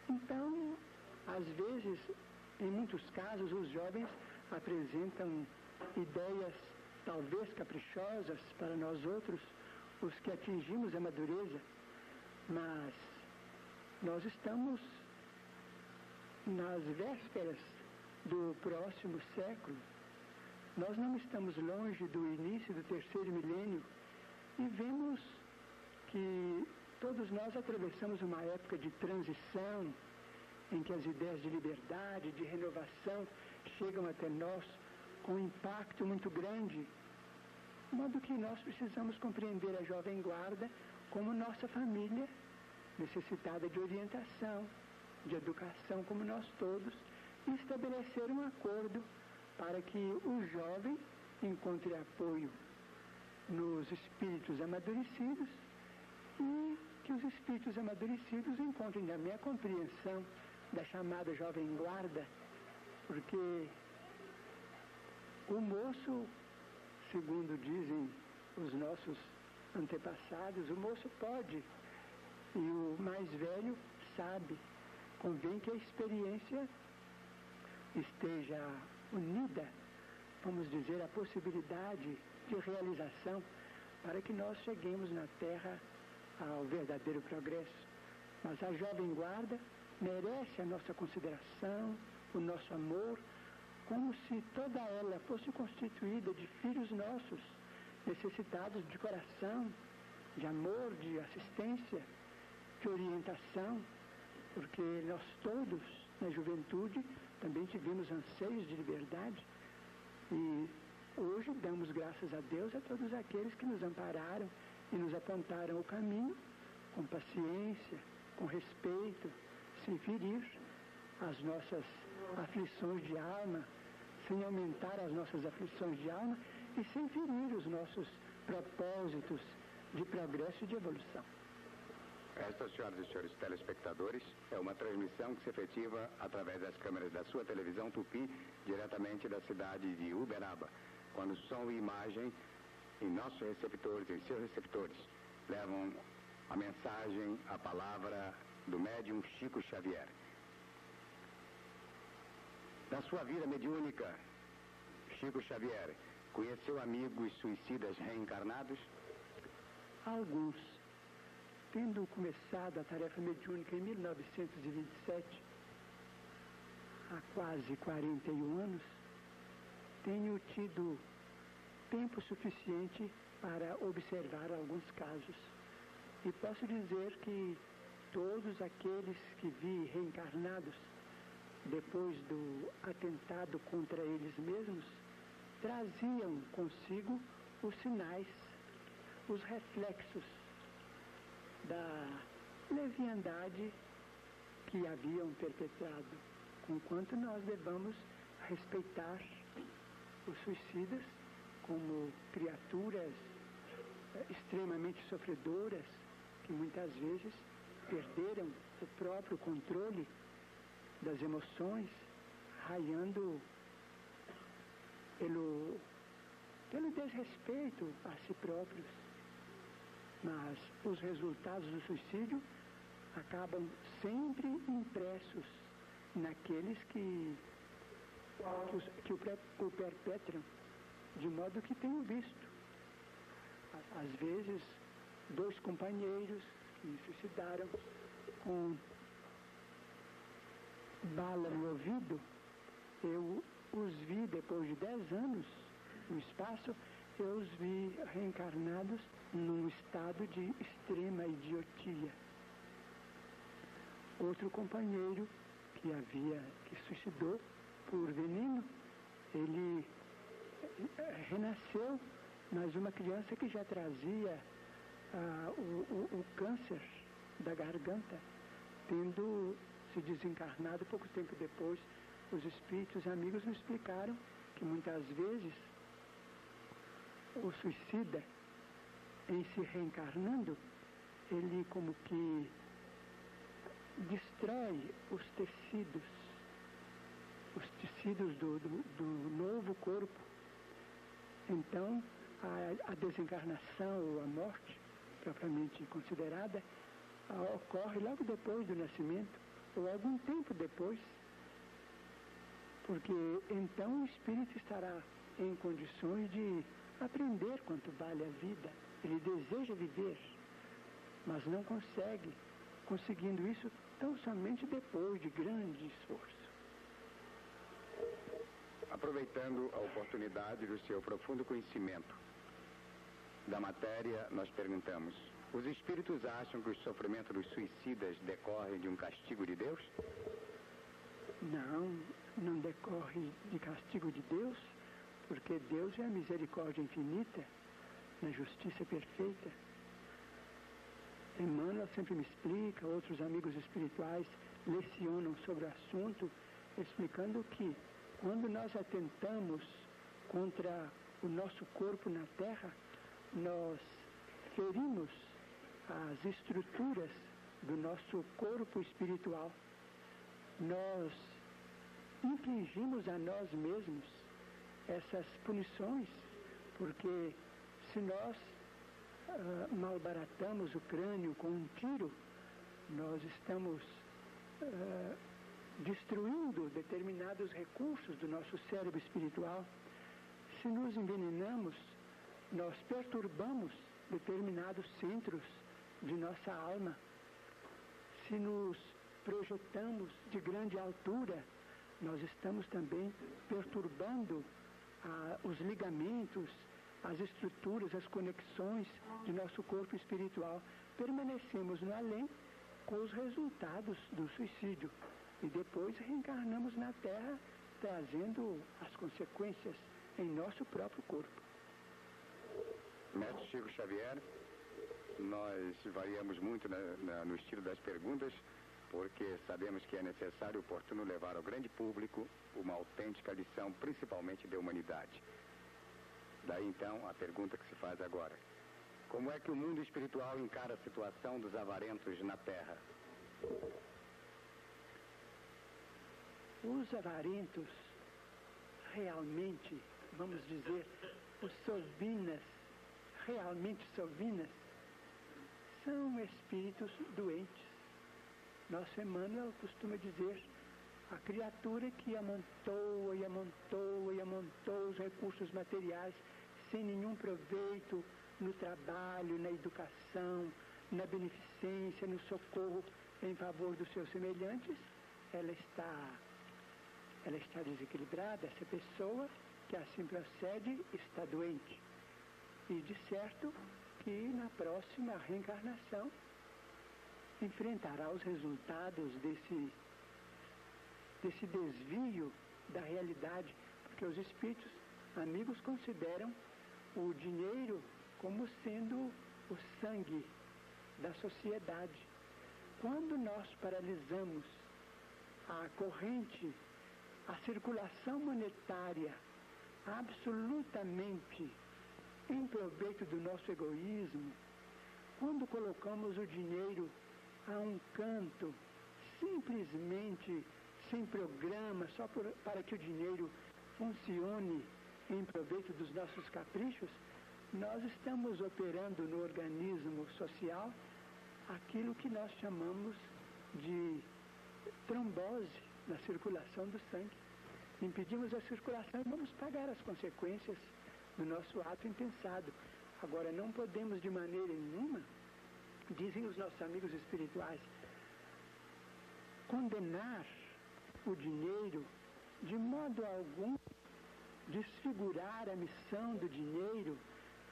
Então, às vezes, em muitos casos, os jovens apresentam ideias talvez caprichosas para nós outros, os que atingimos a madureza, mas nós estamos nas vésperas do próximo século. Nós não estamos longe do início do terceiro milênio e vemos que todos nós atravessamos uma época de transição em que as ideias de liberdade, de renovação chegam até nós com um impacto muito grande, de modo que nós precisamos compreender a jovem guarda como nossa família, necessitada de orientação, de educação como nós todos, e estabelecer um acordo para que o jovem encontre apoio nos espíritos amadurecidos e que os espíritos amadurecidos encontrem na minha compreensão da chamada jovem guarda, porque o moço, segundo dizem os nossos antepassados, o moço pode e o mais velho sabe. Convém que a experiência esteja unida, vamos dizer, a possibilidade de realização para que nós cheguemos na Terra ao verdadeiro progresso. Mas a jovem guarda merece a nossa consideração, o nosso amor, como se toda ela fosse constituída de filhos nossos, necessitados de coração, de amor, de assistência, de orientação, porque nós todos, na juventude, também tivemos anseios de liberdade e hoje damos graças a Deus a todos aqueles que nos ampararam e nos apontaram o caminho com paciência, com respeito, sem ferir as nossas aflições de alma, sem aumentar as nossas aflições de alma e sem ferir os nossos propósitos de progresso e de evolução. Esta, senhoras e senhores telespectadores, é uma transmissão que se efetiva através das câmeras da sua televisão Tupi, diretamente da cidade de Uberaba, quando som e imagem em nossos receptores, em seus receptores, levam a mensagem, a palavra do médium Chico Xavier. Na sua vida mediúnica, Chico Xavier conheceu amigos suicidas reencarnados? Alguns. Tendo começado a tarefa mediúnica em 1927, há quase 41 anos, tenho tido tempo suficiente para observar alguns casos. E posso dizer que todos aqueles que vi reencarnados depois do atentado contra eles mesmos, traziam consigo os sinais, os reflexos da leviandade que haviam perpetrado, conquanto nós devamos respeitar os suicidas como criaturas extremamente sofredoras, que muitas vezes perderam o próprio controle das emoções, raiando pelo desrespeito a si próprios. Mas os resultados do suicídio acabam sempre impressos naqueles que o perpetram, de modo que tenho visto, às vezes, 2 companheiros que suicidaram com bala no ouvido. Eu os vi depois de 10 anos no espaço, eu os vi reencarnados num estado de extrema idiotia. Outro companheiro que suicidou por veneno, ele renasceu, mas uma criança que já trazia o câncer da garganta, tendo se se desencarnado, pouco tempo depois, os espíritos amigos me explicaram que muitas vezes o suicida, em se reencarnando, ele como que destrói os tecidos do novo corpo. Então, a desencarnação ou a morte, propriamente considerada, ocorre logo depois do nascimento, ou algum tempo depois, porque então o espírito estará em condições de aprender quanto vale a vida. Ele deseja viver, mas não consegue, conseguindo isso tão somente depois de grande esforço. Aproveitando a oportunidade do seu profundo conhecimento da matéria, nós perguntamos: os espíritos acham que o sofrimento dos suicidas decorre de um castigo de Deus? Não decorre de castigo de Deus, porque Deus é a misericórdia infinita, na justiça perfeita. Emmanuel sempre me explica, outros amigos espirituais lecionam sobre o assunto, explicando que quando nós atentamos contra o nosso corpo na Terra, nós ferimos as estruturas do nosso corpo espiritual. Nós infligimos a nós mesmos essas punições, porque se nós malbaratamos o crânio com um tiro, nós estamos destruindo determinados recursos do nosso cérebro espiritual. Se nos envenenamos, nós perturbamos determinados centros de nossa alma. Se nos projetamos de grande altura, nós estamos também perturbando os ligamentos, as estruturas, as conexões de nosso corpo espiritual. Permanecemos no além com os resultados do suicídio e depois reencarnamos na Terra trazendo as consequências em nosso próprio corpo. Mestre Chico Xavier, nós variamos muito no estilo das perguntas, porque sabemos que é necessário e oportuno levar ao grande público uma autêntica lição, principalmente de humanidade. Daí então a pergunta que se faz agora: como é que o mundo espiritual encara a situação dos avarentos na Terra? Os avarentos, realmente, vamos dizer, os sovinas, realmente sovinas, são espíritos doentes. Nosso Emmanuel costuma dizer: a criatura que amontoa e amontoa e amontoa os recursos materiais sem nenhum proveito no trabalho, na educação, na beneficência, no socorro em favor dos seus semelhantes, ela está desequilibrada. Essa pessoa que assim procede está doente. E de certo que na próxima reencarnação enfrentará os resultados desse desvio da realidade, porque os espíritos amigos consideram o dinheiro como sendo o sangue da sociedade. Quando nós paralisamos a corrente, a circulação monetária absolutamente em proveito do nosso egoísmo, quando colocamos o dinheiro a um canto, simplesmente sem programa, só para que o dinheiro funcione em proveito dos nossos caprichos, nós estamos operando no organismo social aquilo que nós chamamos de trombose na circulação do sangue. Impedimos a circulação e vamos pagar as consequências do nosso ato impensado. Agora, não podemos de maneira nenhuma, dizem os nossos amigos espirituais, condenar o dinheiro, de modo algum desfigurar a missão do dinheiro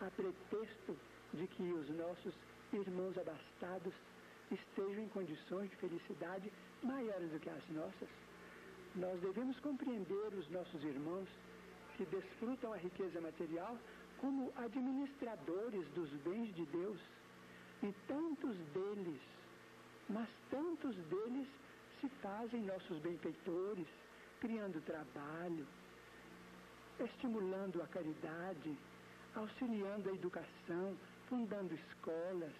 a pretexto de que os nossos irmãos abastados estejam em condições de felicidade maiores do que as nossas. Nós devemos compreender os nossos irmãos que desfrutam a riqueza material como administradores dos bens de Deus. E tantos deles, mas tantos deles se fazem nossos benfeitores, criando trabalho, estimulando a caridade, auxiliando a educação, fundando escolas,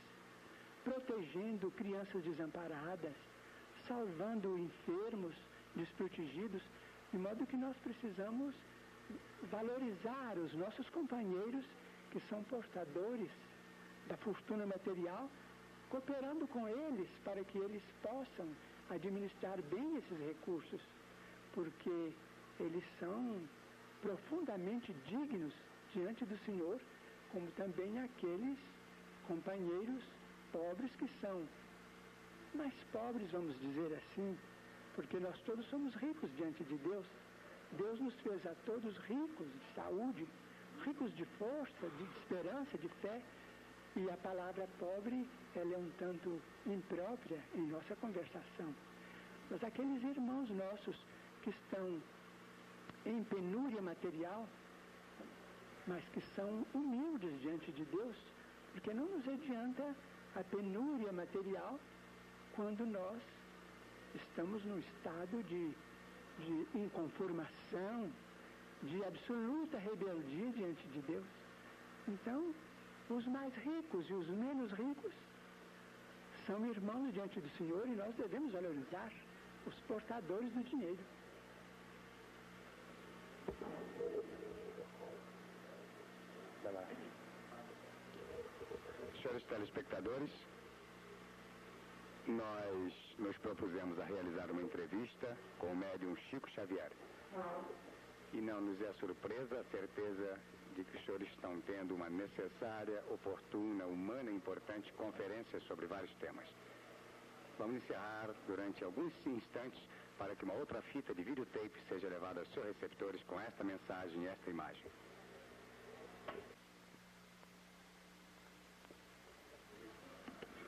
protegendo crianças desamparadas, salvando enfermos, desprotegidos, de modo que nós precisamos valorizar os nossos companheiros que são portadores da fortuna material, cooperando com eles para que eles possam administrar bem esses recursos, porque eles são profundamente dignos diante do Senhor, como também aqueles companheiros pobres que são mais pobres, vamos dizer assim, porque nós todos somos ricos diante de Deus. Deus nos fez a todos ricos de saúde, ricos de força, de esperança, de fé, e a palavra pobre, ela é um tanto imprópria em nossa conversação. Mas aqueles irmãos nossos que estão em penúria material, mas que são humildes diante de Deus, porque não nos adianta a penúria material quando nós estamos num estado de inconformação, de absoluta rebeldia diante de Deus. Então, os mais ricos e os menos ricos são irmãos diante do Senhor, e nós devemos valorizar os portadores do dinheiro. Senhores telespectadores, nós nos propusemos a realizar uma entrevista com o médium Chico Xavier. E não nos é surpresa a certeza de que os senhores estão tendo uma necessária, oportuna, humana e importante conferência sobre vários temas. Vamos encerrar durante alguns instantes para que uma outra fita de videotape seja levada aos seus receptores com esta mensagem e esta imagem.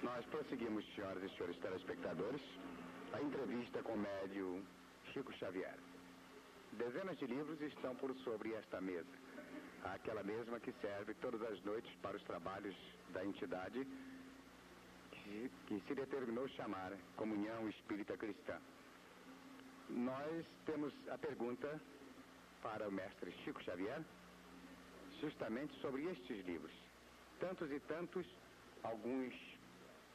Nós prosseguimos, senhoras e senhores telespectadores, a entrevista com o médium Chico Xavier. Dezenas de livros estão por sobre esta mesa. Aquela mesma que serve todas as noites para os trabalhos da entidade que se determinou chamar Comunhão Espírita Cristã. Nós temos a pergunta para o mestre Chico Xavier, justamente sobre estes livros. Tantos e tantos, alguns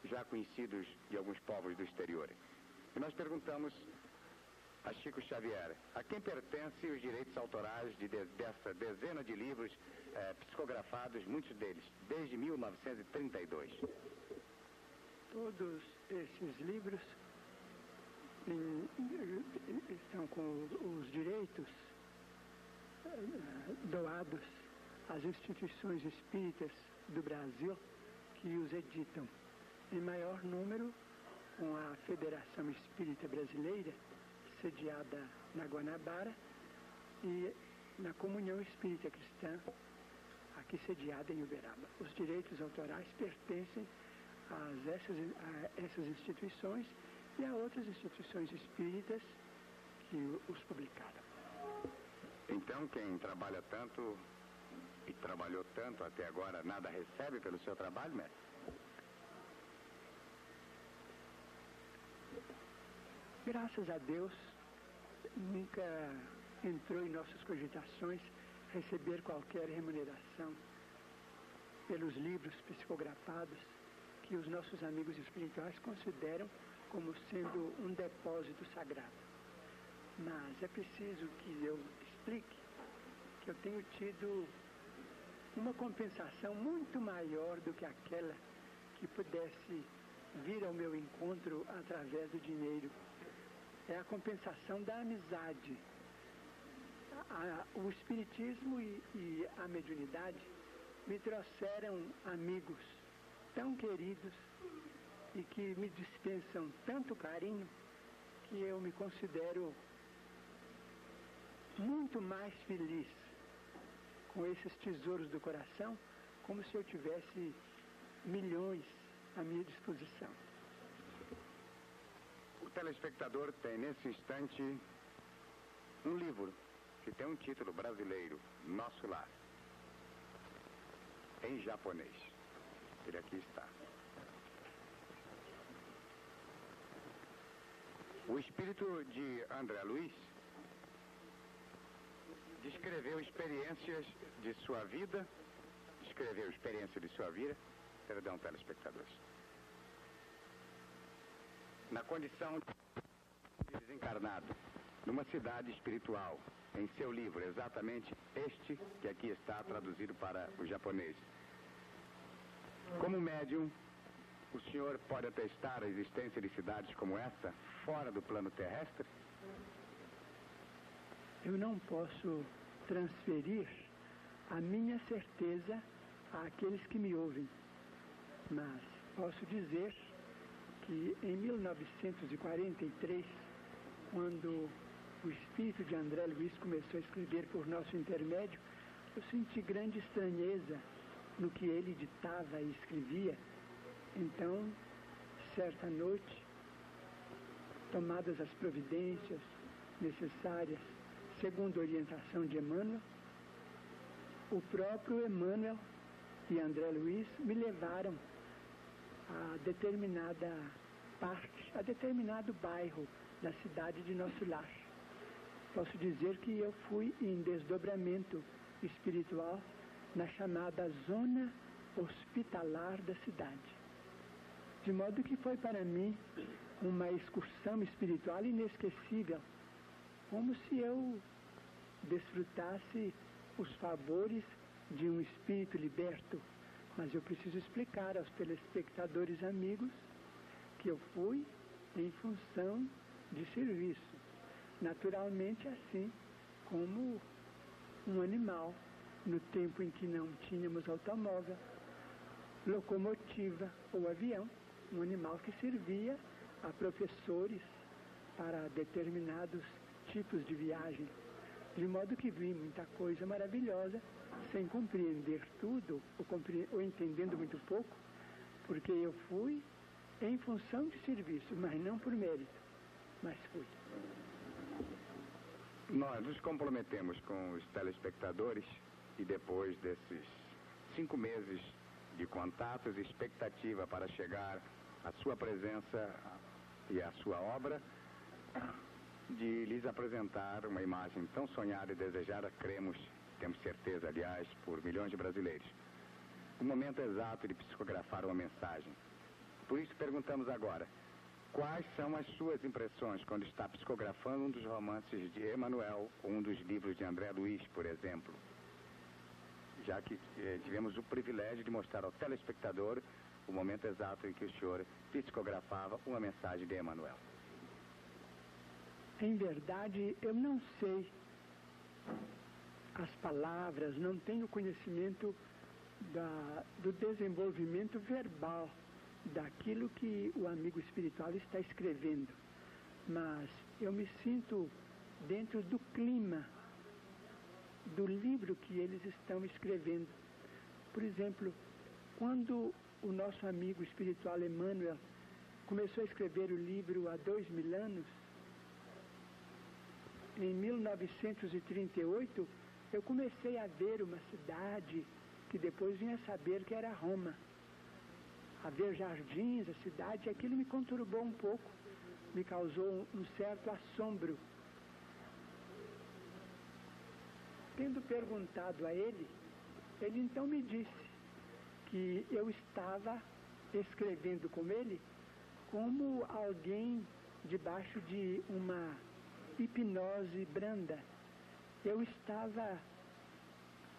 já conhecidos de alguns povos do exterior. E nós perguntamos a Chico Xavier, a quem pertencem os direitos autorais dessa dezena de livros psicografados, muitos deles, desde 1932? Todos esses livros estão com os direitos doados às instituições espíritas do Brasil que os editam. Em maior número, com a Federação Espírita Brasileira, sediada na Guanabara, e na Comunhão Espírita Cristã, aqui sediada em Uberaba. Os direitos autorais pertencem a essas instituições e a outras instituições espíritas que os publicaram. Então, quem trabalha tanto e trabalhou tanto até agora, nada recebe pelo seu trabalho, mestre? Graças a Deus, nunca entrou em nossas cogitações receber qualquer remuneração pelos livros psicografados que os nossos amigos espirituais consideram como sendo um depósito sagrado. Mas é preciso que eu explique que eu tenho tido uma compensação muito maior do que aquela que pudesse vir ao meu encontro através do dinheiro. É a compensação da amizade. O espiritismo e a mediunidade me trouxeram amigos tão queridos e que me dispensam tanto carinho que eu me considero muito mais feliz com esses tesouros do coração, como se eu tivesse milhões à minha disposição. O telespectador tem nesse instante um livro que tem um título brasileiro, Nosso Lar, em japonês. Ele aqui está. O espírito de André Luiz descreveu experiências de sua vida, perdão, telespectadores, na condição de desencarnado, numa cidade espiritual, em seu livro, exatamente este que aqui está traduzido para o japonês. Como médium, o senhor pode atestar a existência de cidades como essa, fora do plano terrestre? Eu não posso transferir a minha certeza àqueles que me ouvem, mas posso dizer que em 1943, quando o espírito de André Luiz começou a escrever por nosso intermédio, eu senti grande estranheza no que ele ditava e escrevia. Então, certa noite, tomadas as providências necessárias, segundo a orientação de Emmanuel, o próprio Emmanuel e André Luiz me levaram a determinada parte, a determinado bairro da cidade de nosso lar. Posso dizer que eu fui em desdobramento espiritual na chamada zona hospitalar da cidade. De modo que foi para mim uma excursão espiritual inesquecível, como se eu desfrutasse os favores de um espírito liberto. Mas eu preciso explicar aos telespectadores amigos que eu fui em função de serviço. Naturalmente, assim como um animal, no tempo em que não tínhamos automóvel, locomotiva ou avião, um animal que servia a professores para determinados tipos de viagem. De modo que vi muita coisa maravilhosa, sem compreender tudo, ou entendendo muito pouco, porque eu fui em função de serviço, mas não por mérito, mas fui. Nós nos comprometemos com os telespectadores e depois desses 5 meses de contatos e expectativa para chegar à sua presença e à sua obra, de lhes apresentar uma imagem tão sonhada e desejada, cremos, temos certeza, aliás, por milhões de brasileiros. O momento exato de psicografar uma mensagem. Por isso perguntamos agora, quais são as suas impressões quando está psicografando um dos romances de Emmanuel ou um dos livros de André Luiz, por exemplo? Já que tivemos o privilégio de mostrar ao telespectador o momento exato em que o senhor psicografava uma mensagem de Emmanuel. Em verdade, eu não sei as palavras, não tenho conhecimento do desenvolvimento verbal daquilo que o amigo espiritual está escrevendo, mas eu me sinto dentro do clima do livro que eles estão escrevendo. Por exemplo, quando o nosso amigo espiritual Emmanuel começou a escrever o livro há 2000 anos, em 1938, eu comecei a ver uma cidade que depois vinha saber que era Roma. A ver jardins, a cidade, aquilo me conturbou um pouco, me causou um certo assombro. Tendo perguntado a ele, ele então me disse que eu estava escrevendo com ele como alguém debaixo de uma hipnose branda. Eu estava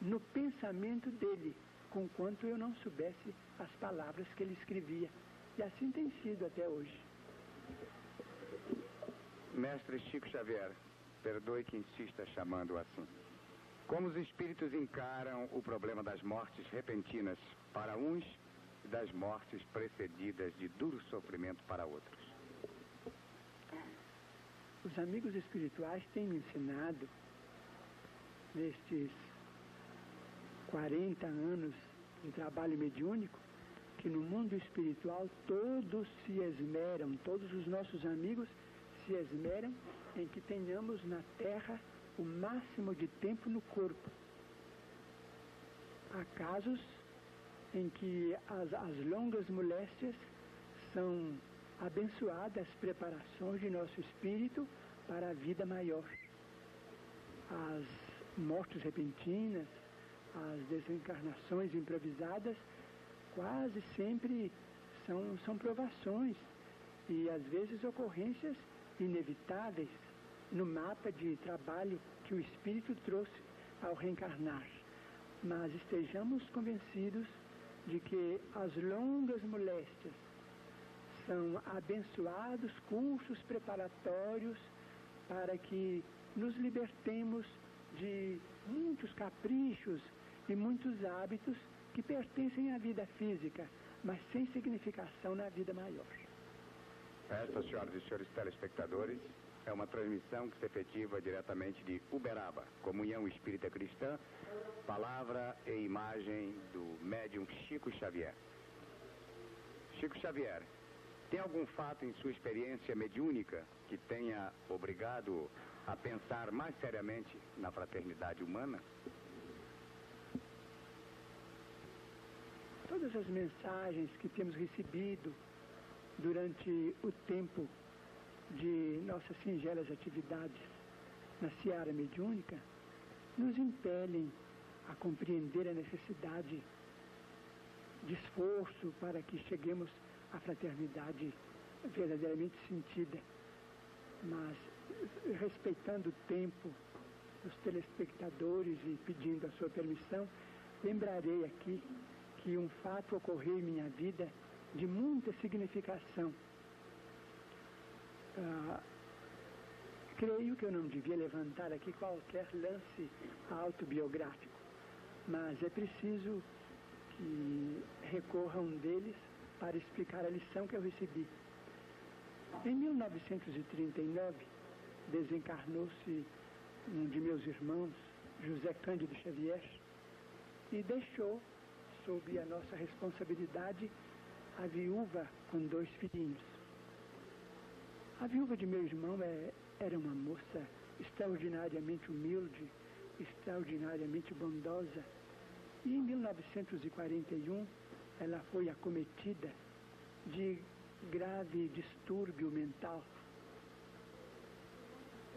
no pensamento dele, conquanto eu não soubesse as palavras que ele escrevia. E assim tem sido até hoje. Mestre Chico Xavier, perdoe que insista chamando assim. Como os espíritos encaram o problema das mortes repentinas para uns e das mortes precedidas de duro sofrimento para outros? Os amigos espirituais têm me ensinado, nestes 40 anos de trabalho mediúnico, que no mundo espiritual todos se esmeram, todos os nossos amigos se esmeram em que tenhamos na Terra o máximo de tempo no corpo. Há casos em que as longas moléstias são abençoadas preparações de nosso espírito para a vida maior. As mortes repentinas, as desencarnações improvisadas, quase sempre são provações e às vezes ocorrências inevitáveis no mapa de trabalho que o espírito trouxe ao reencarnar. Mas estejamos convencidos de que as longas moléstias são abençoados cursos preparatórios para que nos libertemos de muitos caprichos e muitos hábitos que pertencem à vida física, mas sem significação na vida maior. Esta, senhoras e senhores telespectadores, é uma transmissão que se efetiva diretamente de Uberaba, Comunhão Espírita Cristã, palavra e imagem do médium Chico Xavier. Chico Xavier, tem algum fato em sua experiência mediúnica que tenha obrigado a pensar mais seriamente na fraternidade humana? Todas as mensagens que temos recebido durante o tempo de nossas singelas atividades na seara mediúnica nos impelem a compreender a necessidade de esforço para que cheguemos à fraternidade verdadeiramente sentida. Mas, respeitando o tempo dos telespectadores e pedindo a sua permissão, lembrarei aqui que um fato ocorreu em minha vida de muita significação. Creio que eu não devia levantar aqui qualquer lance autobiográfico, mas é preciso que recorra a um deles para explicar a lição que eu recebi. Em 1939, desencarnou-se um de meus irmãos, José Cândido Xavier, e deixou, sob a nossa responsabilidade, a viúva com 2 filhinhos. A viúva de meu irmão era uma moça extraordinariamente humilde, extraordinariamente bondosa, e em 1941 ela foi acometida de grave distúrbio mental.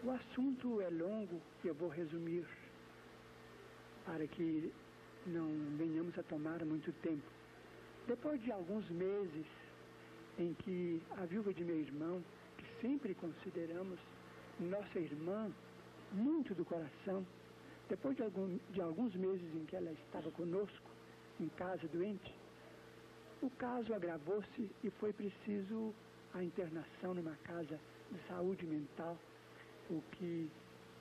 O assunto é longo e eu vou resumir para que não venhamos a tomar muito tempo. Depois de alguns meses em que a viúva de meu irmão, que sempre consideramos nossa irmã muito do coração, depois de alguns meses em que ela estava conosco, em casa doente, o caso agravou-se e foi preciso a internação numa casa de saúde mental, o que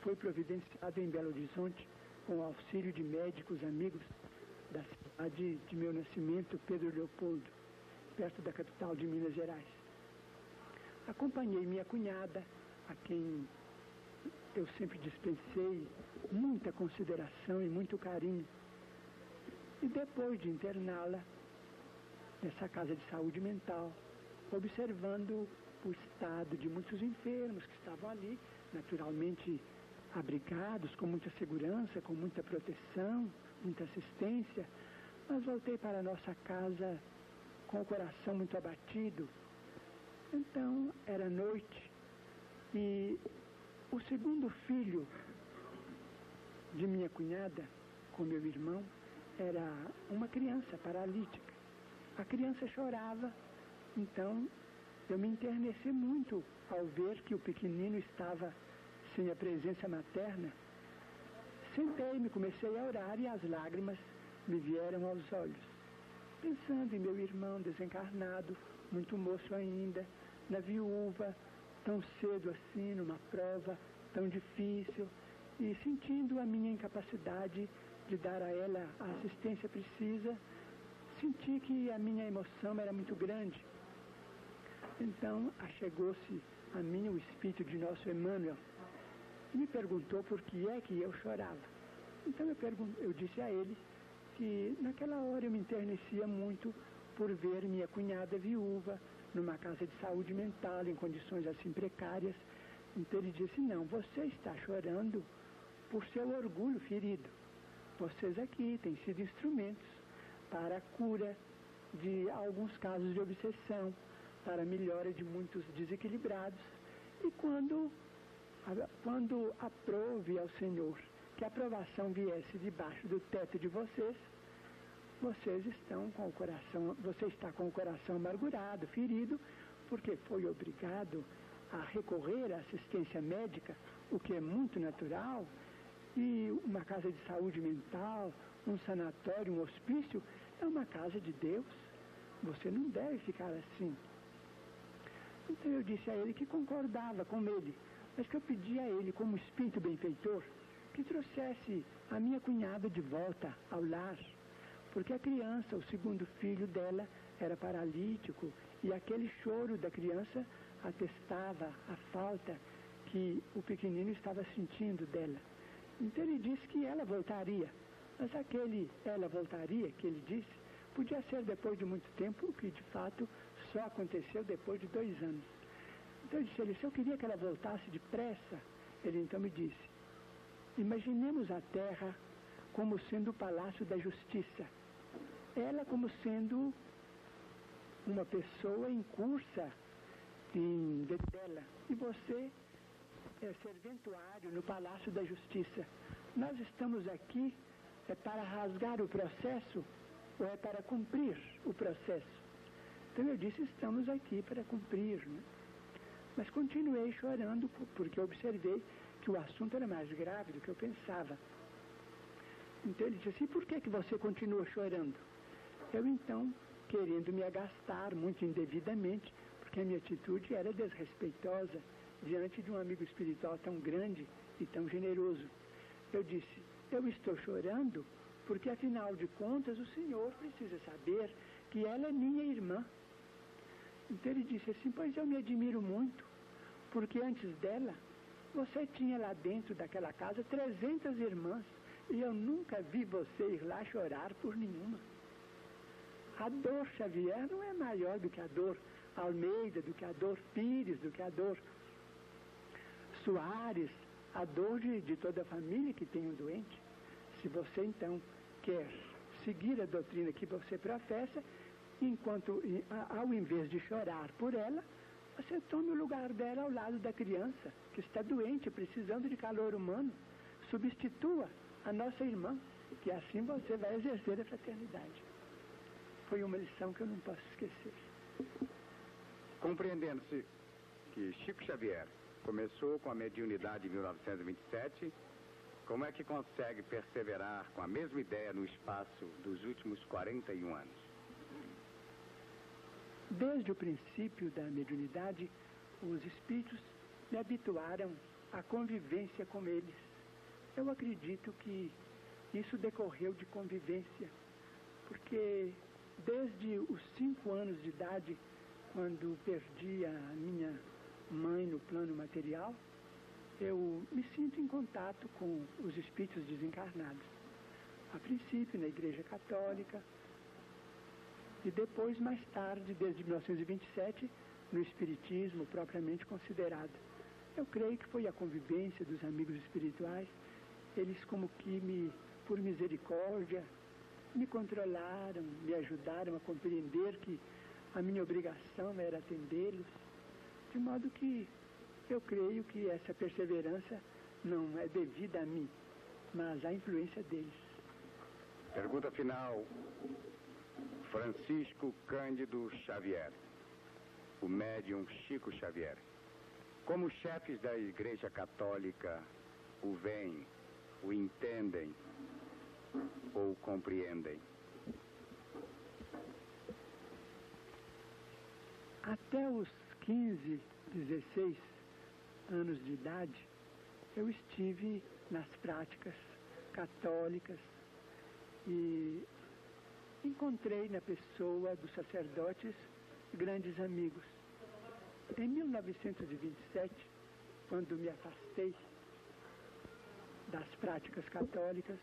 foi providenciado em Belo Horizonte com o auxílio de médicos amigos da cidade de meu nascimento, Pedro Leopoldo, perto da capital de Minas Gerais. Acompanhei minha cunhada, a quem eu sempre dispensei muita consideração e muito carinho. E depois de interná-la nessa casa de saúde mental, observando o estado de muitos enfermos que estavam ali, naturalmente abrigados, com muita segurança, com muita proteção, muita assistência, mas voltei para a nossa casa com o coração muito abatido. Então, era noite e o segundo filho de minha cunhada, com meu irmão, era uma criança paralítica. A criança chorava, então eu me enterneci muito ao ver que o pequenino estava sem a presença materna. Sentei-me, comecei a orar e as lágrimas me vieram aos olhos. Pensando em meu irmão desencarnado, muito moço ainda, na viúva, tão cedo assim, numa prova tão difícil, e sentindo a minha incapacidade de dar a ela a assistência precisa, senti que a minha emoção era muito grande. Então, achegou-se a mim o espírito de nosso Emmanuel e me perguntou por que é que eu chorava. Então eu disse a ele que naquela hora eu me enternecia muito por ver minha cunhada viúva numa casa de saúde mental, em condições assim precárias. Então ele disse: não, você está chorando por seu orgulho ferido. Vocês aqui têm sido instrumentos para a cura de alguns casos de obsessão, para a melhora de muitos desequilibrados. E quando aprove ao Senhor que a aprovação viesse debaixo do teto de vocês, você está com o coração amargurado, ferido, porque foi obrigado a recorrer à assistência médica, o que é muito natural, e uma casa de saúde mental, um sanatório, um hospício, é uma casa de Deus. Você não deve ficar assim. Então eu disse a ele que concordava com ele, mas que eu pedia a ele, como espírito benfeitor, que trouxesse a minha cunhada de volta ao lar, porque a criança, o segundo filho dela, era paralítico, e aquele choro da criança atestava a falta que o pequenino estava sentindo dela. Então ele disse que ela voltaria, mas aquele ela voltaria que ele disse podia ser depois de muito tempo, o que de fato só aconteceu depois de 2 anos. Então eu disse a ele, se eu queria que ela voltasse depressa, ele então me disse, imaginemos a terra como sendo o palácio da justiça, ela como sendo uma pessoa em cursa dela, e você é serventuário no palácio da justiça. Nós estamos aqui para rasgar o processo ou é para cumprir o processo? Então eu disse, estamos aqui para cumprir, né? Mas continuei chorando porque observei que o assunto era mais grave do que eu pensava. Então ele disse assim, por que você continua chorando? Eu então, querendo me agastar muito indevidamente, porque a minha atitude era desrespeitosa diante de um amigo espiritual tão grande e tão generoso. Eu disse, eu estou chorando porque afinal de contas o Senhor precisa saber que ela é minha irmã. Então ele disse assim, pois eu me admiro muito, porque antes dela, você tinha lá dentro daquela casa 300 irmãs, e eu nunca vi você ir lá chorar por nenhuma. A dor Xavier não é maior do que a dor Almeida, do que a dor Pires, do que a dor Soares, a dor de toda a família que tem um doente. Se você então quer seguir a doutrina que você professa, ao invés de chorar por ela, você tome o lugar dela ao lado da criança que está doente, precisando de calor humano. Substitua a nossa irmã, que assim você vai exercer a fraternidade. Foi uma lição que eu não posso esquecer. Compreendendo-se que Chico Xavier começou com a mediunidade em 1927, como é que consegue perseverar com a mesma ideia no espaço dos últimos 41 anos? Desde o princípio da mediunidade, os espíritos me habituaram à convivência com eles. Eu acredito que isso decorreu de convivência, porque desde os 5 anos de idade, quando perdi a minha mãe no plano material, eu me sinto em contato com os espíritos desencarnados. A princípio na Igreja Católica, e depois, mais tarde, desde 1927, no Espiritismo propriamente considerado. Eu creio que foi a convivência dos amigos espirituais, eles como que por misericórdia, me controlaram, me ajudaram a compreender que a minha obrigação era atendê-los, de modo que eu creio que essa perseverança não é devida a mim, mas à influência deles. Pergunta final. Francisco Cândido Xavier, o médium Chico Xavier. Como os chefes da Igreja Católica o veem, o entendem ou compreendem? Até os 15, 16 anos de idade, eu estive nas práticas católicas e encontrei na pessoa dos sacerdotes grandes amigos. Em 1927, quando me afastei das práticas católicas,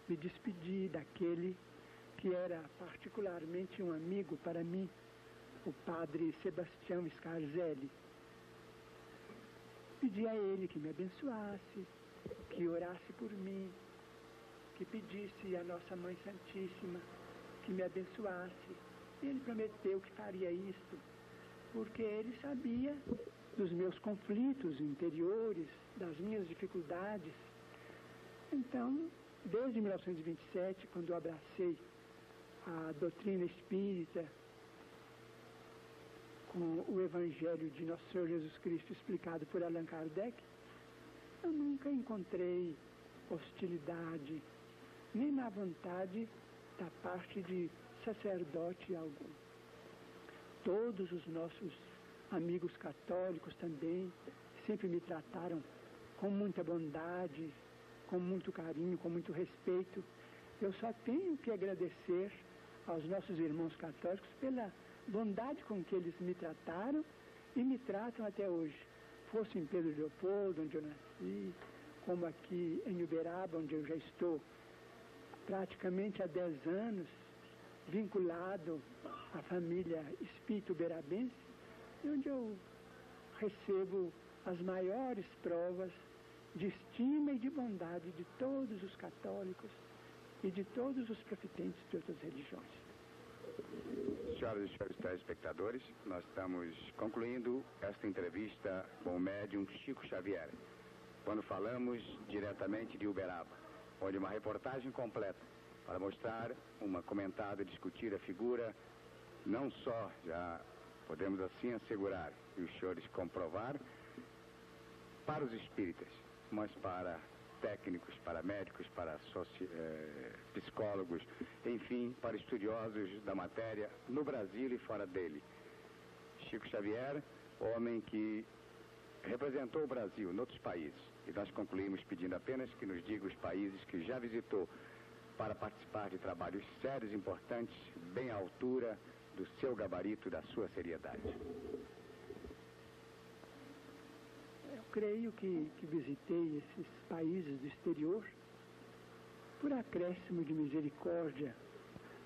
me despedi daquele que era particularmente um amigo para mim, o padre Sebastião Scarzelli. Pedi a ele que me abençoasse, que orasse por mim, que pedisse à Nossa Mãe Santíssima que me abençoasse. Ele prometeu que faria isto. porque ele sabia dos meus conflitos interiores, das minhas dificuldades. Então, desde 1927, quando eu abracei a doutrina espírita com o Evangelho de Nosso Senhor Jesus Cristo explicado por Allan Kardec, eu nunca encontrei hostilidade, nem má vontade da parte de sacerdote algum. Todos os nossos amigos católicos também sempre me trataram com muita bondade, com muito carinho, com muito respeito. Eu só tenho que agradecer aos nossos irmãos católicos pela bondade com que eles me trataram e me tratam até hoje. Fosse em Pedro Leopoldo, onde eu nasci, como aqui em Uberaba, onde eu já estou praticamente há 10 anos, vinculado à família espírita uberabense, onde eu recebo as maiores provas de estima e de bondade de todos os católicos e de todos os profitentes de outras religiões. Senhoras e senhores telespectadores, nós estamos concluindo esta entrevista com o médium Chico Xavier, quando falamos diretamente de Uberaba, onde uma reportagem completa para mostrar uma comentada e discutir a figura, não só, já podemos assim assegurar e os senhores comprovar, para os espíritas, mas para técnicos, para médicos, para psicólogos, enfim, para estudiosos da matéria no Brasil e fora dele. Chico Xavier, homem que representou o Brasil em outros países, e nós concluímos pedindo apenas que nos diga os países que já visitou para participar de trabalhos sérios e importantes, bem à altura do seu gabarito e da sua seriedade. Eu creio que visitei esses países do exterior por acréscimo de misericórdia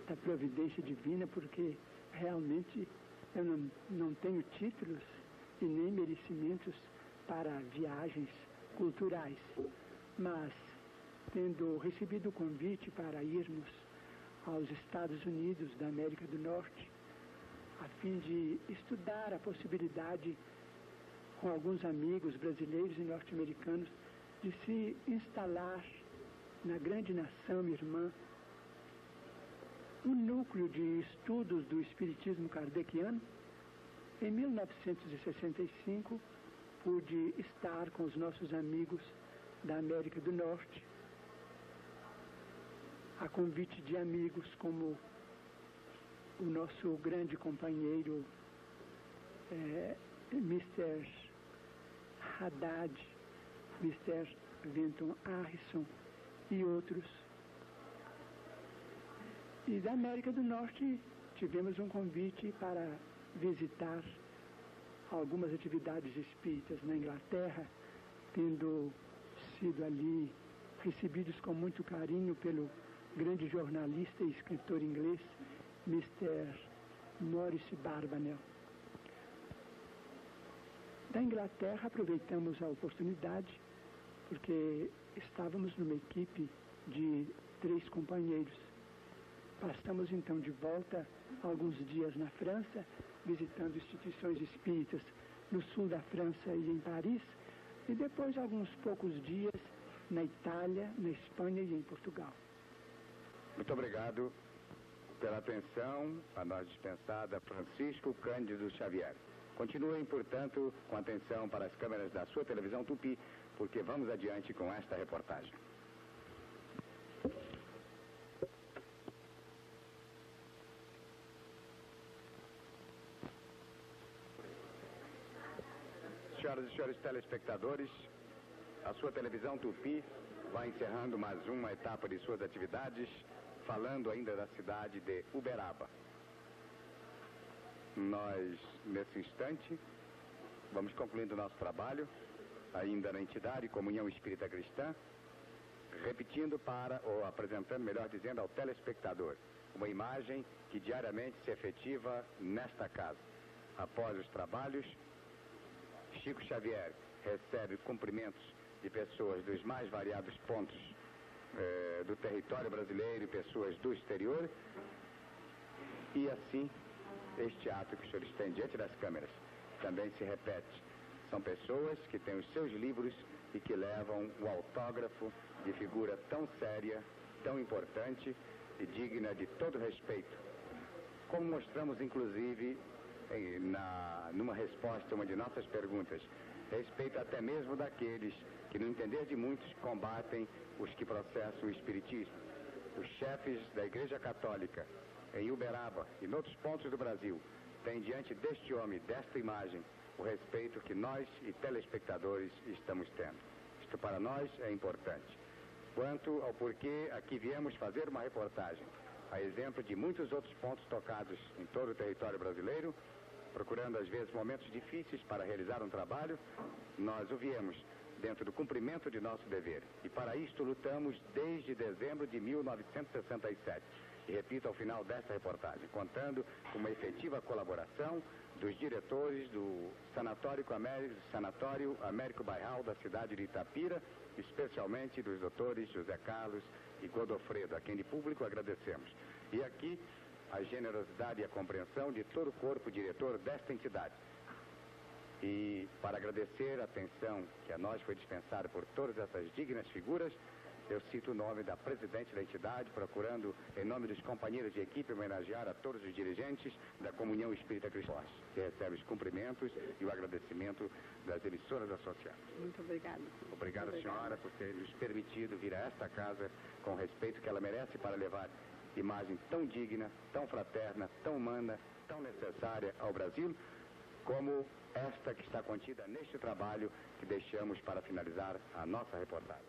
da providência divina, porque realmente eu não tenho títulos e nem merecimentos para viagens culturais, mas tendo recebido o convite para irmos aos Estados Unidos da América do Norte, a fim de estudar a possibilidade com alguns amigos brasileiros e norte-americanos de se instalar na grande nação irmã um núcleo de estudos do espiritismo kardeciano. Em 1965, pude estar com os nossos amigos da América do Norte, a convite de amigos como o nosso grande companheiro Mr. Haddad, Mr. Vinton Harrison e outros. E da América do Norte tivemos um convite para visitar algumas atividades espíritas na Inglaterra, tendo sido ali recebidos com muito carinho pelo grande jornalista e escritor inglês, Mr. Maurice Barbanel. Da Inglaterra aproveitamos a oportunidade, porque estávamos numa equipe de 3 companheiros. Passamos então de volta alguns dias na França, visitando instituições espíritas no sul da França e em Paris, e depois alguns poucos dias na Itália, na Espanha e em Portugal. Muito obrigado pela atenção a nós dispensada, Francisco Cândido Xavier. Continuem, portanto, com atenção para as câmeras da sua televisão Tupi, porque vamos adiante com esta reportagem. Senhoras e senhores telespectadores, a sua televisão Tupi vai encerrando mais uma etapa de suas atividades, falando ainda da cidade de Uberaba. Nós, nesse instante, vamos concluindo o nosso trabalho, ainda na entidade Comunhão Espírita Cristã, repetindo ou apresentando, melhor dizendo, ao telespectador, uma imagem que diariamente se efetiva nesta casa. Após os trabalhos, Chico Xavier recebe cumprimentos de pessoas dos mais variados pontos do território brasileiro e pessoas do exterior, e assim este ato que os senhores têm diante das câmeras também se repete. São pessoas que têm os seus livros e que levam o autógrafo de figura tão séria, tão importante e digna de todo respeito. Como mostramos, inclusive, numa resposta a uma de nossas perguntas, respeito até mesmo daqueles que, no entender de muitos, combatem os que processam o espiritismo. Os chefes da Igreja Católica, em Uberaba e em outros pontos do Brasil, têm diante deste homem, desta imagem, o respeito que nós e telespectadores estamos tendo. Isto para nós é importante. Quanto ao porquê aqui viemos fazer uma reportagem, a exemplo de muitos outros pontos tocados em todo o território brasileiro, procurando às vezes momentos difíceis para realizar um trabalho, nós o viemos dentro do cumprimento de nosso dever. E para isto lutamos desde dezembro de 1967. E repito ao final desta reportagem, contando com uma efetiva colaboração dos diretores do Sanatório Américo Bairral da cidade de Itapira, especialmente dos doutores José Carlos e Godofredo, a quem de público agradecemos. E aqui a generosidade e a compreensão de todo o corpo diretor desta entidade. E para agradecer a atenção que a nós foi dispensada por todas essas dignas figuras, eu cito o nome da presidente da entidade, procurando, em nome dos companheiros de equipe, homenagear a todos os dirigentes da Comunhão Espírita Cristã, que recebe os cumprimentos e o agradecimento das emissoras associadas. Muito obrigada. Obrigado, senhora, por ter nos permitido vir a esta casa com o respeito que ela merece para levar imagem tão digna, tão fraterna, tão humana, tão necessária ao Brasil, como esta que está contida neste trabalho que deixamos para finalizar a nossa reportagem.